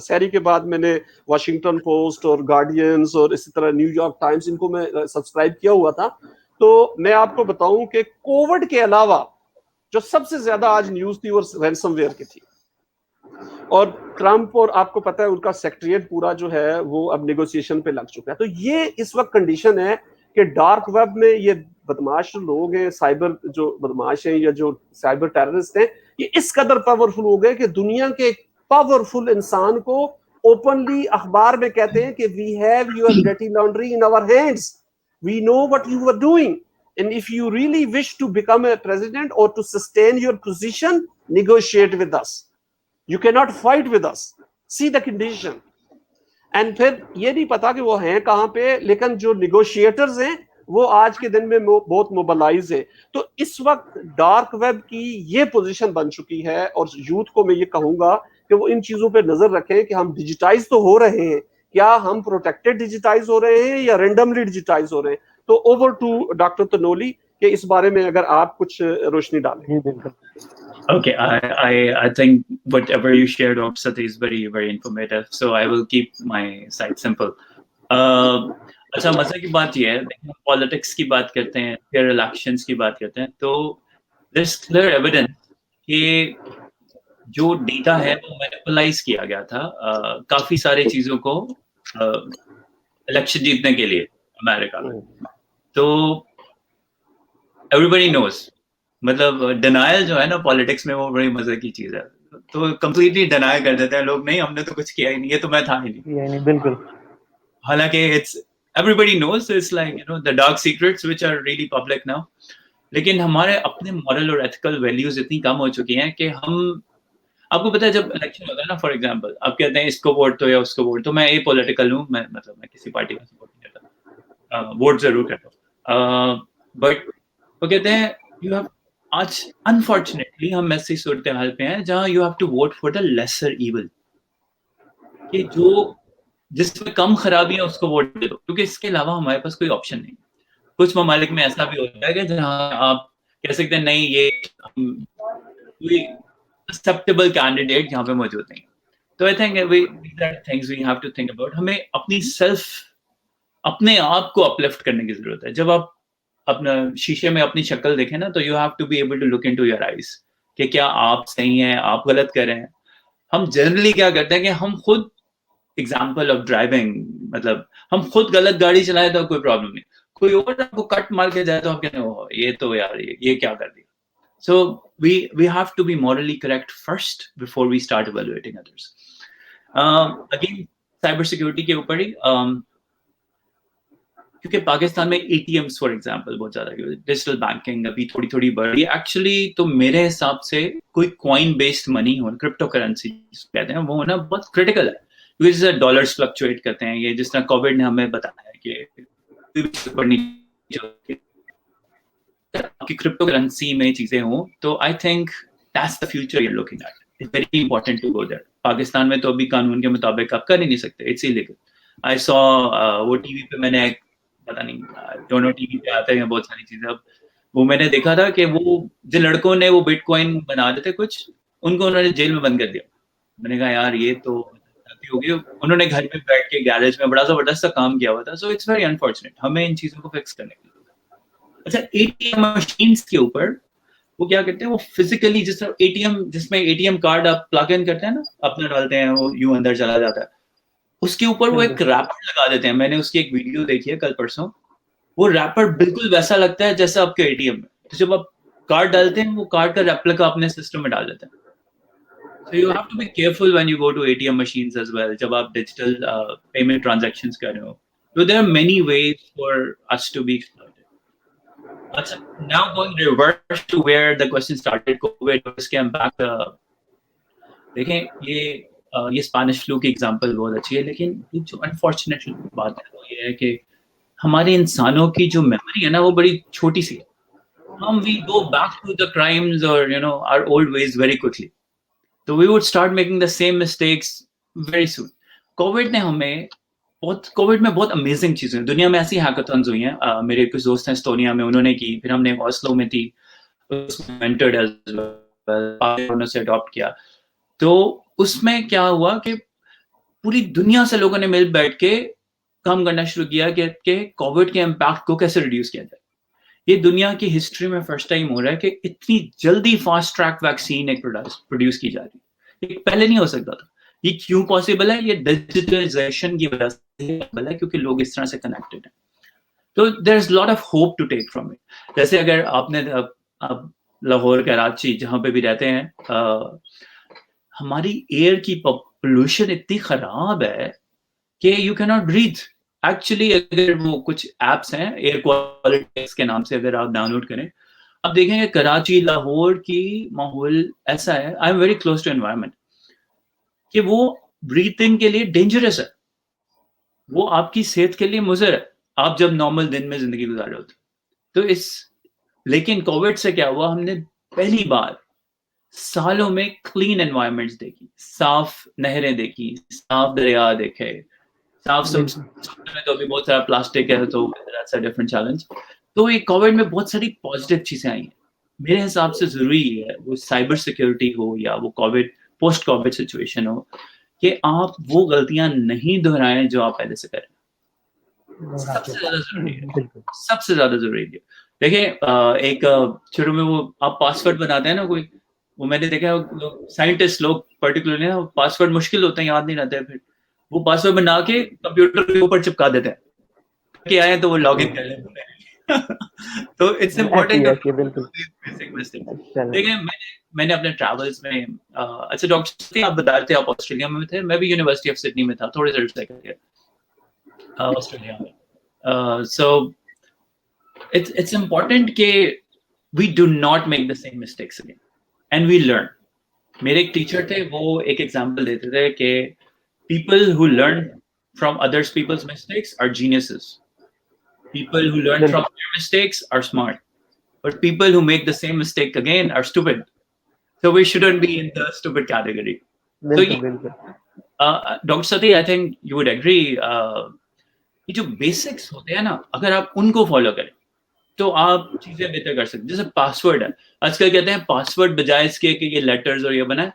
سحری کے بعد میں نے واشنگٹن پوسٹ اور گارڈینز اور اسی طرح نیو یارک ٹائمز ان کو میں سبسکرائب کیا ہوا تھا. تو میں آپ کو بتاؤں کہ کووڈ کے علاوہ جو سب سے زیادہ آج نیوز تھی وہ رینسم ویئر کی تھی. اور ٹرمپ اور آپ کو پتا ہے ان کا سیکٹریٹ پورا جو ہے وہ اب نیگوسیشن پہ لگ چکا ہے. تو یہ اس وقت کنڈیشن ہے کہ ڈارک ویب میں یہ بدماش لوگ ہیں, سائبر جو بدماش ہیں یا جو سائبر ٹیررسٹ ہیں, یہ اس قدر پاورفل ہو گئے کہ دنیا کے پاورفل انسان کو اوپنلی اخبار میں کہتے ہیں کہ we have your dirty laundry in our hands, we know what you are doing. And if you really wish to become a president or to sustain your position, negotiate with us. You cannot fight with us. See the condition. And پھر یہ نہیں پتا کہ وہ ہیں کہاں پہ, لیکن جو نیگوشیٹرز ہیں وہ آج کے دن میں بہت موبلائز ہے. تو اس وقت ڈارک ویب کی یہ پوزیشن بن چکی ہے, اور یوتھ کو میں یہ کہوں گا کہ وہ ان چیزوں پہ نظر رکھیں کہ ہم ڈیجیٹائز تو ہو رہے ہیں, کیا ہم پروٹیکٹڈ ڈیجیٹائز ہو رہے ہیں یا رینڈملی ڈیجیٹائز ہو رہے ہیں. تو اوور ٹو ڈاکٹر تنولی کہ اس بارے میں اگر آپ کچھ روشنی ڈالیں. جی بالکل. Okay, I think whatever you shared, Dr. Sati, is very, very informative. So I will keep my side simple. اچھا مزے کی بات یہ ہے, پالیٹکس کی بات کرتے ہیں, پھر الیکشنز کی بات کرتے ہیں, تو there's clear evidence کہ جو ڈیٹا ہے وہ مینیپولائز کیا گیا تھا کافی سارے چیزوں کو الیکشن جیتنے کے لیے امریکہ میں. تو ایوری بڈی نوز, مطلب ڈینائل جو ہے نا پالیٹکس میں وہ بڑی مزے کی چیز ہے. تو کمپلیٹلی ڈینائی کر دیتے ہیں لوگ, نہیں ہم نے تو کچھ کیا ہی نہیں, یہ تو میں تھا ہی نہیں. بالکل. حالانکہ it's every knows, it's like you know the dark secrets which are really public now. لیکن ہمارے اپنے مورل اور ایتھیکل ویلیوز اتنی کم ہو چکی ہیں کہ ہم, آپ کو پتا ہے جب الیکشن ہوتا ہے نا, فار ایگزامپل آپ کہتے ہیں اس کو ووٹ تو یا اس کو ووٹ تو, میں اے پولیٹیکل ہوں, میں مطلب میں کسی پارٹی کا سپورٹ نہیں کرتا, ووٹ ضرور کرتا ہوں, بٹ وہ کہتے ہیں یو ہیو, آج انفارچونیٹلی ہم ایسی صورتحال پہ ہیں جہاں you have to vote for the lesser evil, کہ جو جس میں کم خرابی ہے اس کو ووٹ دے دو, کیونکہ اس کے علاوہ ہمارے پاس کوئی آپشن نہیں. کچھ ممالک میں ایسا بھی ہوتا ہے کہ جہاں آپ کہہ سکتے ہیں نہیں یہ کوئی acceptable candidate یہاں پہ موجود نہیں. تو I think these are things we have to think about. ہمیں اپنی اپنے آپ کو اپلفٹ کرنے کی ضرورت ہے. جب آپ اپنا شیشے میں اپنی شکل دیکھیں نا, تو you have to be able to look into your eyes کہ کیا آپ صحیح ہیں, آپ غلط کر رہے ہیں. ہم جنرلی کیا کرتے ہیں کہ ہم خود ایگزامپل آف ڈرائیونگ, مطلب ہم خود غلط گاڑی چلائے تو کوئی پرابلم نہیں, کوئی اور آپ کو کٹ مار کے جائے تو آپ کہتے ہیں یہ تو یار یہ کیا کر دیا. So we have to be morally correct first before we start evaluating others. Again, cyber security کے اوپر ہی, کیونکہ پاکستان میں A T Ms for example بہت زیادہ, ڈیجیٹل بینکنگ ابھی تھوڑی تھوڑی بڑھ رہی ہے. ایکچولی تو میرے حساب سے کوئی کوائن بیسڈ منی ہو, کرپٹو کرنسی کہتے ہیں, وہ ہونا بہت کریٹیکل ہے, کیونکہ جس طرح ڈالرس فلکچویٹ کرتے ہیں, یہ جس طرح کووڈ نے ہمیں بتایا ہے کہ کرپٹو کرنسی میں چیزیں ہوں, تو I think that's the future you are looking at. It's very important to go there. Pakistan میں تو ابھی قانون کے مطابق آپ کر ہی نہیں سکتے, اٹس ایلیگل. آئی سو وہ ٹی وی پہ میں نے پتا نہیں دونوں ٹی وی پہ آتے ہیں بہت ساری چیزیں, اب وہ میں نے دیکھا تھا کہ وہ جن لڑکوں نے وہ بٹ کوائن بنا دیتے کچھ, ان کو انہوں نے جیل میں بند کر دیا. میں نے کہا یار یہ تو ہوگی. انہوں نے گھر پہ بیٹھ کے گیریج میں بڑا زبردست سا کام کیا ہوا تھا. سو اٹس ویری انفارچونیٹ, ہمیں ان چیزوں کو فکس کرنے کے لیے. اچھا اے ٹی ایم مشینس کے اوپر وہ کیا کرتے ہیں, وہ فزیکلی جس طرح اے ٹی ایم, جس میں اے ٹی ایم کارڈ آپ پلگ ان کرتے ہیں نا, اپنا ڈالتے ہیں وہ یوں اندر چلا جاتا ہے, اس کے اوپر وہ ایک ریپر لگا دیتے ہیں. میں نے اس کی ایک ویڈیو دیکھی ہے کل پرسوں, وہ ریپر بالکل ویسا لگتا ہے جیسا آپ کے اے ٹی ایم میں. تو جب آپ کارڈ ڈالتے ہیں, وہ کارڈ کا ریپلیکا اپنے سسٹم میں ڈال دیتے ہیں. So you have to be careful when you go to ATM machines as well. جب آپ digital payment transactions کر رہے ہو. So there are many ways for us to be exploited. Now going reverse to where the question started, COVID, اس کے impact. دیکھیں یہ Spanish flu کی example بہت اچھی ہے, لیکن جو انفارچونیٹ بات ہے وہ یہ ہے کہ ہمارے انسانوں کی جو میموری ہے نا وہ بڑی چھوٹی سی ہے. ہم we go back to the crimes or you know our old ways very quickly. So we would start making the same mistakes very soon. Covid نے ہمیں کووڈ میں بہت امیزنگ چیزیں, دنیا میں ایسی ہیکاتھنز ہوئی ہیں. میرے کچھ دوست ہیں استونیا میں, انہوں نے کی, پھر ہم نے آسلو میں تھی, انہوں سے اڈاپٹ کیا. تو اس میں کیا ہوا کہ پوری دنیا سے لوگوں نے مل بیٹھ کے کام کرنا شروع کیا کہ کووڈ کے امپیکٹ کو کیسے ریڈیوس کیا جائے. یہ دنیا کی ہسٹری میں فرسٹ ٹائم ہو رہا ہے کہ اتنی جلدی فاسٹ ٹریک ویکسین ایک پروڈیوس کی جا رہی ہے. یہ پہلے نہیں ہو سکتا تھا. یہ کیوں پاسبل ہے؟ یہ ڈیجیٹلائزیشن کی وجہ سے پاسبل ہے, کیونکہ لوگ اس طرح سے کنیکٹڈ ہیں. تو there is lot of hope to take from it. جیسے اگر آپ نے لاہور, کراچی, جہاں پہ بھی رہتے ہیں, ہماری ایئر کی پولوشن اتنی خراب ہے کہ یو کی ناٹ بریتھ. ایکچولی اگر وہ کچھ ایپس ہیں ایئر کوالٹی کے نام سے، اگر آپ ڈاؤن لوڈ کریں، اب دیکھیں گے کراچی لاہور کی ماحول ایسا ہے، I am very close to environment, کہ وہ بریتھنگ کے لیے ڈینجرس ہے، وہ آپ کی صحت کے لیے مضر ہے آپ جب نارمل دن میں زندگی گزار رہے ہوتے. تو لیکن کووڈ سے کیا ہوا، ہم نے پہلی بار سالوں میں کلین انوائرمنٹس دیکھی، صاف نہریں دیکھی، صاف دریا دیکھے، صاف میں تو ابھی بہت سارا پلاسٹک ہے تو ڈفرنٹ چیلنج. تو یہ کووڈ میں بہت ساری پازیٹیو چیزیں آئی ہیں. میرے حساب سے ضروری ہے وہ سائبر سیکورٹی ہو یا وہ کووڈ پوسٹ کووڈ سچویشن ہو، کہ آپ وہ غلطیاں نہیں دہرائیں جو آپ پہلے سے کریں. سب سے زیادہ ضروری ہے، سب سے زیادہ ضروری ہے. دیکھیں ایک شروع میں وہ آپ پاسورڈ بناتے ہیں نا کوئی، وہ میں نے دیکھا سائنٹسٹ لوگ پرٹیکولرلی پاسورڈ مشکل ہوتے ہیں، یاد نہیں رہتے، پھر وہ پاسورڈ بنا کے کمپیوٹر کے اوپر چپکا دیتے ہیں کہ آئے تو وہ لاگ ان کر لیں. تو اٹس امپورٹنٹ. دیکھیں میں نے اپنے ٹریولز میں اچھا ڈاکٹر آپ بتا رہے تھے آپ آسٹریلیا میں تھے، میں بھی یونیورسٹی آف سڈنی میں تھا تھوڑے سے عرصے کے لیے آسٹریلیا میں. So it's important کہ we do not make the same mistakes again and we learn. میرے ایک ٹیچر تھے، وہ ایک ایگزامپل دیتے تھے کہ people who learn from others people's mistakes are geniuses. People who learn from their mistakes are smart. But people who make the same mistake again are stupid. So we shouldn't be in the stupid category. So Dr. Sati, I think you would agree, یہ جو basics ہوتے ہیں نا، اگر آپ ان کو follow کریں تو آپ چیزیں بہتر کر سکتے. جیسے پاسورڈ ہے، آج کل کہتے ہیں پاسورڈ بجائے اس کے کہ یہ لیٹرز اور یہ بنائے،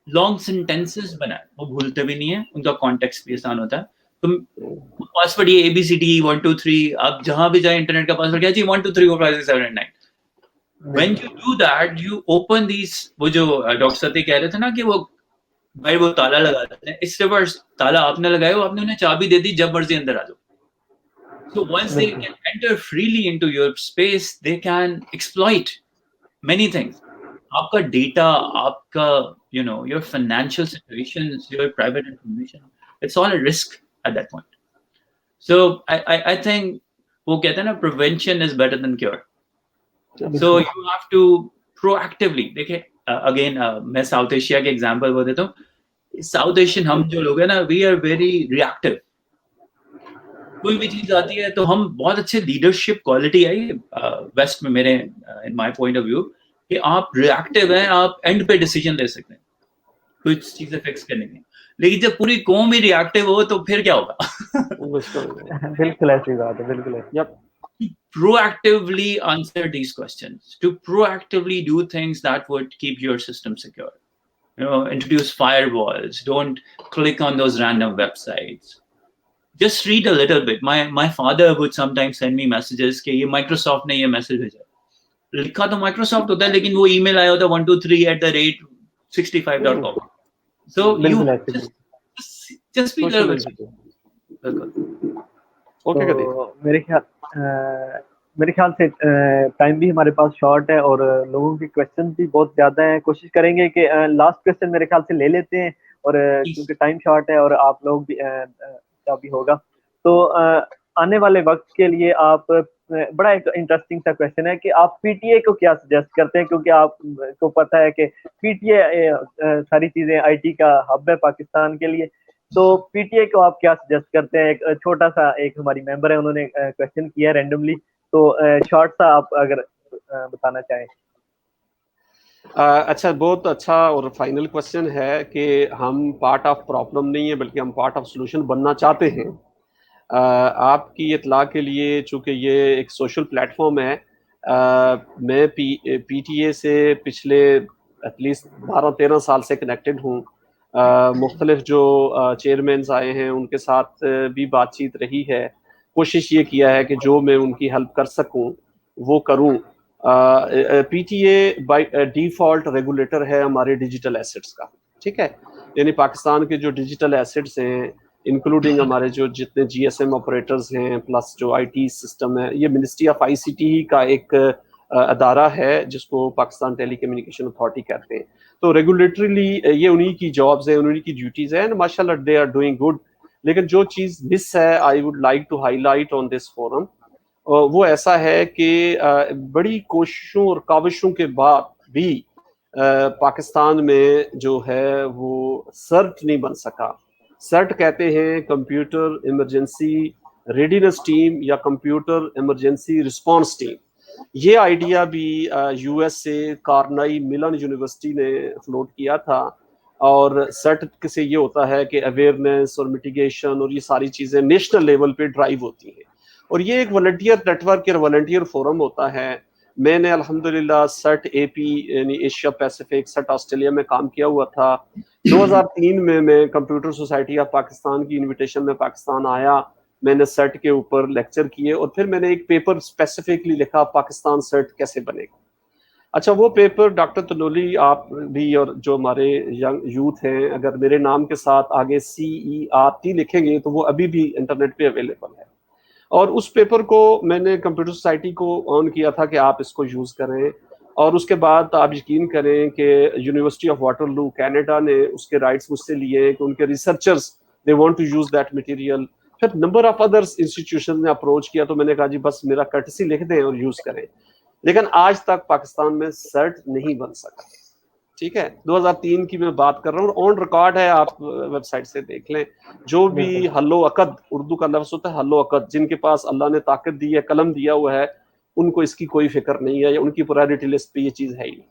لانگ سینٹینسز بنائے، وہ بھولتے بھی نہیں ہیں، ان کا کانٹیکسٹ بھی آسان ہوتا ہے. تم پاسورڈ یہ ABCD 1 2 3، آپ جہاں بھی جائیں انٹرنیٹ کا پاسورڈ کیا چاہیے 1 2 3 4 5 6 7 8 9. When you do that, you open these. وہ جو ڈاکٹر ستی کہہ رہے تھے نا کہ وہ بھائی وہ تالا لگا دیتے ہیں، اس ریورس تالا آپ نے لگایا ہو، آپ نے انہیں چابی دے دی، جب مرضی اندر آ جاؤ. So once they can enter freely into your space, they can exploit many things. آپ کا ڈیٹا، آپ کا your financial situations, your private information, it's all a risk at that point. So I think وہ کہتے ہیں نا prevention is better than cure. So you have to proactively دیکھیں again میں ساؤتھ ایشیا کے ایگزامپل وہ دیتا ہوں. ساؤتھ ایشین ہم جو لوگ ہیں نا we are very reactive. کوئی بھی چیز آتی ہے تو ہم بہت اچھے لیڈرشپ کوالٹی آئی ویسٹ میں میرے ان مائی پوائنٹ آف ویو کہ آپ ریئیکٹیو ہیں، آپ اینڈ پہ ڈیسیجن لے سکتے ہیں کچھ چیزیں فکس کرنے کی. لیکن جب پوری قوم ہی ریئیکٹیو ہو تو پھر کیا ہوگا؟ بالکل ایسی بات ہے، بالکل ایسی. Proactively answer these questions, to proactively do things that would keep your system secure. Introduce firewalls, don't click on those random websites. Just read a little bit. My father would sometimes send me messages کہ یہ Microsoft نے یہ message بھیجا، لکھا تو Microsoft ہوتا ہے لیکن وہ ای میل آیا ہوتا ہے 123@65.com. So you just be a little bit. میرے خیال سے ٹائم بھی ہمارے پاس شارٹ ہے اور لوگوں کے کوشچن بھی بہت زیادہ ہیں. کوشش کریں گے کہ لاسٹ کوشچن میرے خیال سے لے لیتے ہیں، اور کیونکہ ٹائم شارٹ ہے اور آپ لوگ بھی ہوگا تو آنے والے وقت کے لیے آپ بڑا ایک انٹرسٹنگ سا کوشچن ہے کہ آپ PTA کو کیا سجیسٹ کرتے ہیں، کیونکہ آپ کو پتہ ہے کہ PTA ساری چیزیں IT کا ہب ہے پاکستان کے لیے. تو PTA کو آپ کیا سجیسٹ کرتے ہیں؟ ایک چھوٹا سا ایک ہماری ممبر ہے، انہوں نے کوشچن کیا ہے رینڈملی، تو شارٹ سا آپ اگر بتانا چاہیں. اچھا، بہت اچھا اور فائنل کوشچن ہے کہ ہم پارٹ آف پرابلم نہیں ہے بلکہ ہم پارٹ آف سولوشن بننا چاہتے ہیں. آپ کی اطلاع کے لیے، چونکہ یہ ایک سوشل پلیٹ فارم ہے، میں PTA سے پچھلے ایٹ لیسٹ 12-13 سال سے کنیکٹڈ ہوں. مختلف جو چیئرمینز آئے ہیں ان کے ساتھ بھی بات چیت رہی ہے. کوشش یہ کیا ہے کہ جو میں ان کی ہیلپ کر سکوں وہ کروں. PTA بائی ڈیفالٹ ریگولیٹر ہے ہمارے ڈیجیٹل ایسٹس کا، ٹھیک ہے. یعنی پاکستان کے جو ڈیجیٹل ایسٹس ہیں انکلوڈنگ ہمارے جو جتنے GSM آپریٹرز ہیں پلس جو IT سسٹم ہے، یہ منسٹری آف ICT کا ایک ادارہ ہے جس کو پاکستان ٹیلی کمیونیکیشن اتھارٹی کہتے ہیں. تو ریگولیٹریلی یہ انہی کی جابز ہیں، انہی کی ڈیوٹیز ہیں، ماشاء اللہ دے آر ڈوئنگ گڈ. لیکن جو چیز مس ہے I would like to highlight on this forum, وہ ایسا ہے کہ بڑی کوششوں اور کاوشوں کے بعد بھی پاکستان میں جو ہے وہ سرٹ نہیں بن سکا. سرٹ کہتے ہیں کمپیوٹر ایمرجنسی ریڈینس ٹیم یا کمپیوٹر ایمرجنسی رسپانس ٹیم. یہ آئیڈیا بھی یو ایس سے کارنائی ملن یونیورسٹی نے فلوٹ کیا تھا. اور سرٹ سے یہ ہوتا ہے کہ اویئرنیس اور میٹیگیشن اور یہ ساری چیزیں نیشنل لیول پہ ڈرائیو ہوتی ہیں. اور یہ ایک والنٹیئر نیٹ ورک یا والنٹیئر فورم ہوتا ہے. میں نے الحمدللہ سرٹ اے پی یعنی ایشیا پیسیفک سرٹ آسٹریلیا میں کام کیا ہوا تھا. 2003 میں کمپیوٹر سوسائٹی آف پاکستان کی انویٹیشن میں پاکستان آیا. میں نے سرٹ کے اوپر لیکچر کیے اور پھر میں نے ایک پیپر اسپیسیفکلی لکھا پاکستان سرٹ کیسے بنے گا. اچھا وہ پیپر ڈاکٹر تنولی آپ بھی اور جو ہمارے ینگ یوتھ ہیں اگر میرے نام کے ساتھ آگے CERT لکھیں گے تو وہ ابھی بھی انٹرنیٹ پہ اویلیبل ہے. اور اس پیپر کو میں نے کمپیوٹر سوسائٹی کو آن کیا تھا کہ آپ اس کو یوز کریں. اور اس کے بعد آپ یقین کریں کہ یونیورسٹی آف واٹرلو کینیڈا نے اس کے رائٹس مجھ سے لیے کہ ان کے researchers they want to use that material. پھر نمبر آف ادرس انسٹیٹیوشن نے اپروچ کیا تو میں نے کہا جی بس میرا کٹسی لکھ دیں اور یوز کریں. لیکن آج تک پاکستان میں سرٹ نہیں بن سکا. ٹھیک ہے 2003 کی میں بات کر رہا ہوں اور آن ریکارڈ ہے آپ ویب سائٹ سے دیکھ لیں. جو بھی حل و عقد اردو کا لفظ ہوتا ہے حل و عقد جن کے پاس اللہ نے طاقت دی ہے قلم دیا ہوا ہے ان کو اس کی کوئی فکر نہیں ہے یا ان کی پرائرٹی لسٹ پہ یہ چیز ہے ہی نہیں.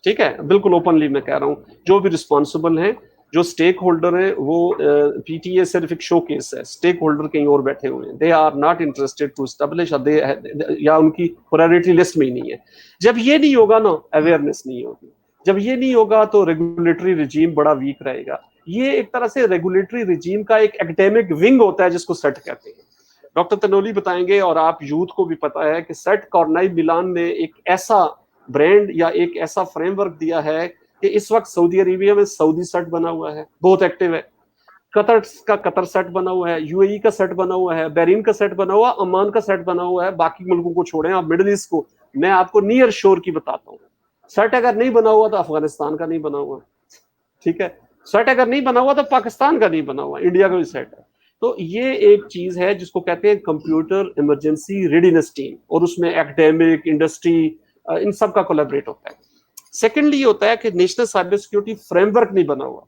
ٹھیک ہے بالکل اوپنلی میں کہہ رہا ہوں. جو بھی رسپانسبل ہیں جو اسٹیک ہولڈر ہیں وہ پی ٹی اے صرف ایک شو کیس ہے. اسٹیک ہولڈر کہیں اور بیٹھے ہوئے ہیں. They are not interested to establish یا ان کی پرائرٹی لسٹ میں ہی نہیں ہے. جب یہ نہیں ہوگا نا اویئرنیس نہیں ہوگی. جب یہ نہیں ہوگا تو ریگولیٹری رجیم بڑا ویک رہے گا. یہ ایک طرح سے ریگولیٹری رجیم کا ایک ایکڈیمک ونگ ہوتا ہے جس کو سرٹ کہتے ہیں. ڈاکٹر تنولی بتائیں گے اور آپ یوتھ کو بھی پتا ہے کہ سرٹ کارنائی ملان نے ایک ایسا برانڈ یا ایک ایسا فریم ورک دیا ہے کہ اس وقت سعودی عربیہ میں سعودی سرٹ بنا ہوا ہے بہت ایکٹیو ہے. قطر کا قطر سیٹ بنا ہوا ہے. UAE کا سیٹ بنا ہوا ہے. بحرین کا سیٹ بنا ہوا ہے. عمان کا سیٹ بنا ہوا ہے. باقی ملکوں کو چھوڑیں آپ مڈل ایسٹ کو. میں آپ کو نیئر شور کی بتاتا ہوں. سیٹ اگر نہیں بنا ہوا تو افغانستان کا نہیں بنا ہوا. ٹھیک ہے سیٹ اگر نہیں بنا ہوا تو پاکستان کا نہیں بنا ہوا. انڈیا کا بھی سیٹ ہے. تو یہ ایک چیز ہے جس کو کہتے ہیں کمپیوٹر ایمرجنسی ریڈینس ٹیم اور اس میں ایکڈیمک انڈسٹری ان سب کا کولیبریٹ ہوتا ہے. سیکنڈلی یہ ہوتا ہے کہ national cyber security frame work نہیں بنا ہوا.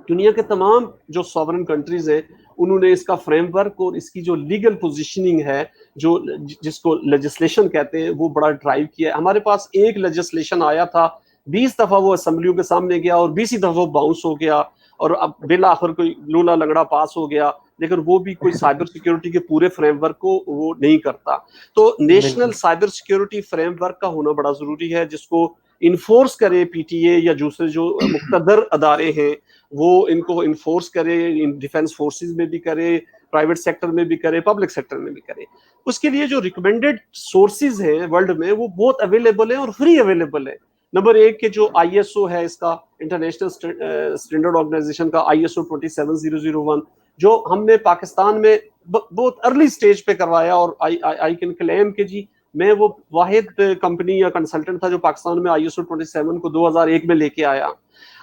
دنیا کے تمام جو سوورن کنٹریز ہیں انہوں نے اس کا فریم ورک اور اس کی جو لیگل پوزیشننگ ہے جو جس کو لیجسلیشن کہتے ہیں وہ بڑا ڈرائیو کیا ہے. ہمارے پاس ایک لیجسلیشن آیا تھا 20 دفعہ وہ اسمبلیوں کے سامنے گیا اور 20 دفعہ وہ باؤنس ہو گیا اور اب بالآخر کوئی لولا لنگڑا پاس ہو گیا لیکن وہ بھی کوئی سائبر سیکیورٹی کے پورے فریم ورک کو وہ نہیں کرتا. تو national cyber security frame work کا ہونا بڑا ضروری ہے جس کو انفورس کرے پی ٹی اے یا دوسرے جو مقتدر ادارے ہیں وہ ان کو انفورس کرے. ڈیفینس فورسز میں بھی کرے پرائیویٹ سیکٹر میں بھی کرے پبلک سیکٹر میں بھی کرے. اس کے لیے جو ریکمینڈیڈ سورسز ہیں ورلڈ میں وہ بہت اویلیبل ہیں اور فری اویلیبل ہے. نمبر ایک کہ جو ISO ہے اس کا انٹرنیشنل اسٹینڈرڈ آرگنائزیشن کا ISO 27001 جو ہم نے پاکستان میں بہت ارلی سٹیج پہ کروایا اور آئی کین کلیم کہ جی میں وہ واحد کمپنی یا کنسلٹنٹ تھا جو پاکستان میں ISO 27 کو 2001 میں لے کے آیا.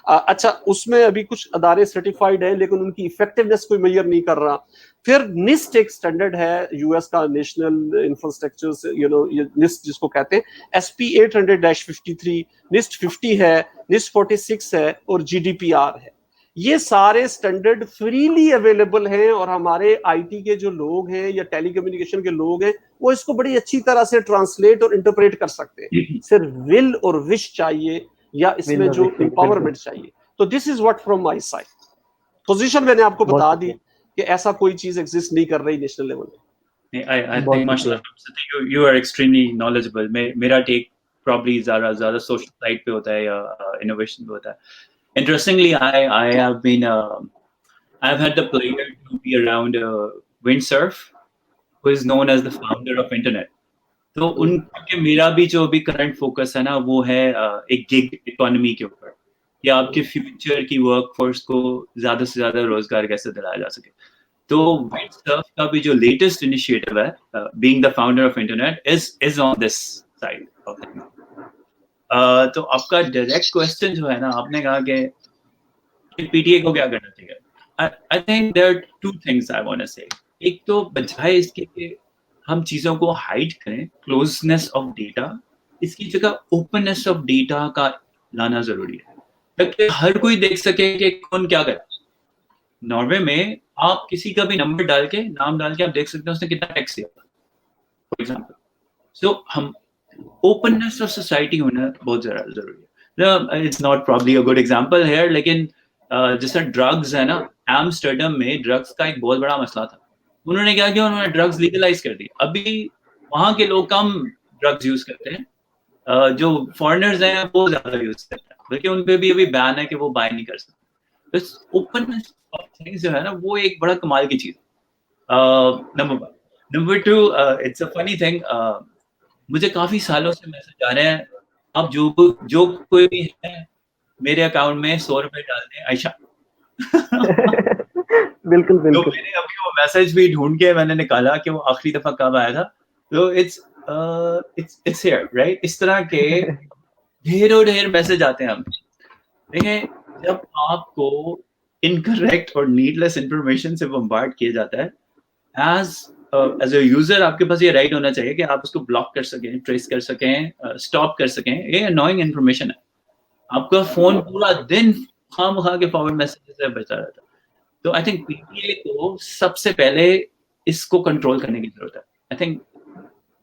اچھا اس میں ابھی کچھ ادارے سرٹیفائڈ ہیں لیکن ان کی ایفیکٹونیس کوئی میئر نہیں کر رہا. پھر NIST ایک سٹینڈرڈ ہے US کا نیشنل انفراسٹرکچر NIST جس کو کہتے ہیں SP 800-53 NIST 50 ہے NIST 46 ہے اور GDPR ہے. یہ سارے سٹینڈرڈ فریلی اویلیبل ہیں اور ہمارے IT کے جو لوگ ہیں یا ٹیلی کمیونیکیشن کے لوگ ہیں وہ اس کو بڑی اچھی طرح سے ٹرانسلیٹ اور انٹرپریٹ کر سکتے ہیں. صرف ول اور وش چاہیے یا اس میں جو امپاورمنٹ چاہیے. تو this is what from my side. Position میں نے آپ کو بتا دی کہ ایسا کوئی چیز ایگزسٹ نہیں کر رہی نیشنل لیول پہ. I think mashallah you are extremely knowledgeable. میرا ٹیک probably زیادہ social side پہ ہوتا ہے یا innovation پہ ہوتا ہے. Interestingly, I've had the pleasure to be around Windsurf, who is known as the founder of internet. تو ان کے میرا بھی جو بھی کرنٹ فوکس ہے نا وہ ہے ایک گگ اکانومی کے اوپر یا آپ کے فیوچر کی ورک فورس کو زیادہ سے زیادہ روزگار کیسے دلایا جا سکے. تو Windsurf کا بھی جو لیٹسٹ انیشیٹو ہے being the founder of internet is on this side of it. تو آپ کا ڈائریکٹ کوشچن جو ہے نا آپ نے کہا کہ پی ٹی اے کو کیا کرنا چاہیے. I think there are two things I want to say. ایک تو بجائے اس کے کہ ہم چیزوں کو ہائڈ کریں, کلوزنس آف ڈیٹا, اس کی جگہ اوپننس آف ڈیٹا کا لانا ضروری ہے تاکہ ہر کوئی دیکھ سکے کہ کون کیا کرے. ناروے میں آپ کسی کا بھی نمبر ڈال کے, نام ڈال کے آپ دیکھ سکتے ہیں اس نے کتنا ٹیکس دیا فار ایگزامپل. سو ہم اوپننس آف سوسائٹی ہونا بہت ضروری ہے. It's not probably a good example here, لیکن جیسا ڈرگز ہے نا, ایمسٹرڈم میں ڈرگز کا ایک بہت بڑا مسئلہ تھا. انہوں نے کیا کیا, انہوں نے ڈرگز لیگلائز کر دی. ابھی وہاں کے لوگ کم ڈرگز یوز کرتے ہیں, جو فارنرز ہیں وہ زیادہ یوز کرتے ہیں, بلکہ ان پہ بھی ابھی بین ہے کہ وہ بائی نہیں کر سکتے. بس اوپننس آف تھنگز جو ہے نا وہ ایک بڑا کمال کی چیز ہے. Number 1. Number 2, it's a funny thing, مجھے کافی سالوں سے میسج آ رہے ہیں, آپ جو کوئی بھی ہے میرے اکاؤنٹ میں 100 روپے ڈال دیں عائشہ. بالکل تو بالکل. میں نے ابھی وہ میسج بھی ڈھونڈ کے میں نے نکالا کہ وہ آخری دفعہ کب آیا تھا. تو اٹس ہیئر رائٹ. اس طرح کے ڈھیر میسج آتے ہیں. ہم دیکھیں, جب آپ کو انکریکٹ اور نیڈلیس انفارمیشن سے بمبارڈ کیا جاتا ہے, ایز اے یوزر آپ کے پاس یہ رائٹ ہونا چاہیے کہ آپ اس کو بلاک کر سکیں, ٹریس کر سکیں, اسٹاپ کر سکیں. یہ انوائنگ انفارمیشن ہے. آپ کا فون پورا دن خام خواہ کے فارورڈ میسج سے بچا رہتا ہے. تو I think P T A کو سب سے پہلے اس کو کنٹرول کرنے کی ضرورت ہے. آئی تھنک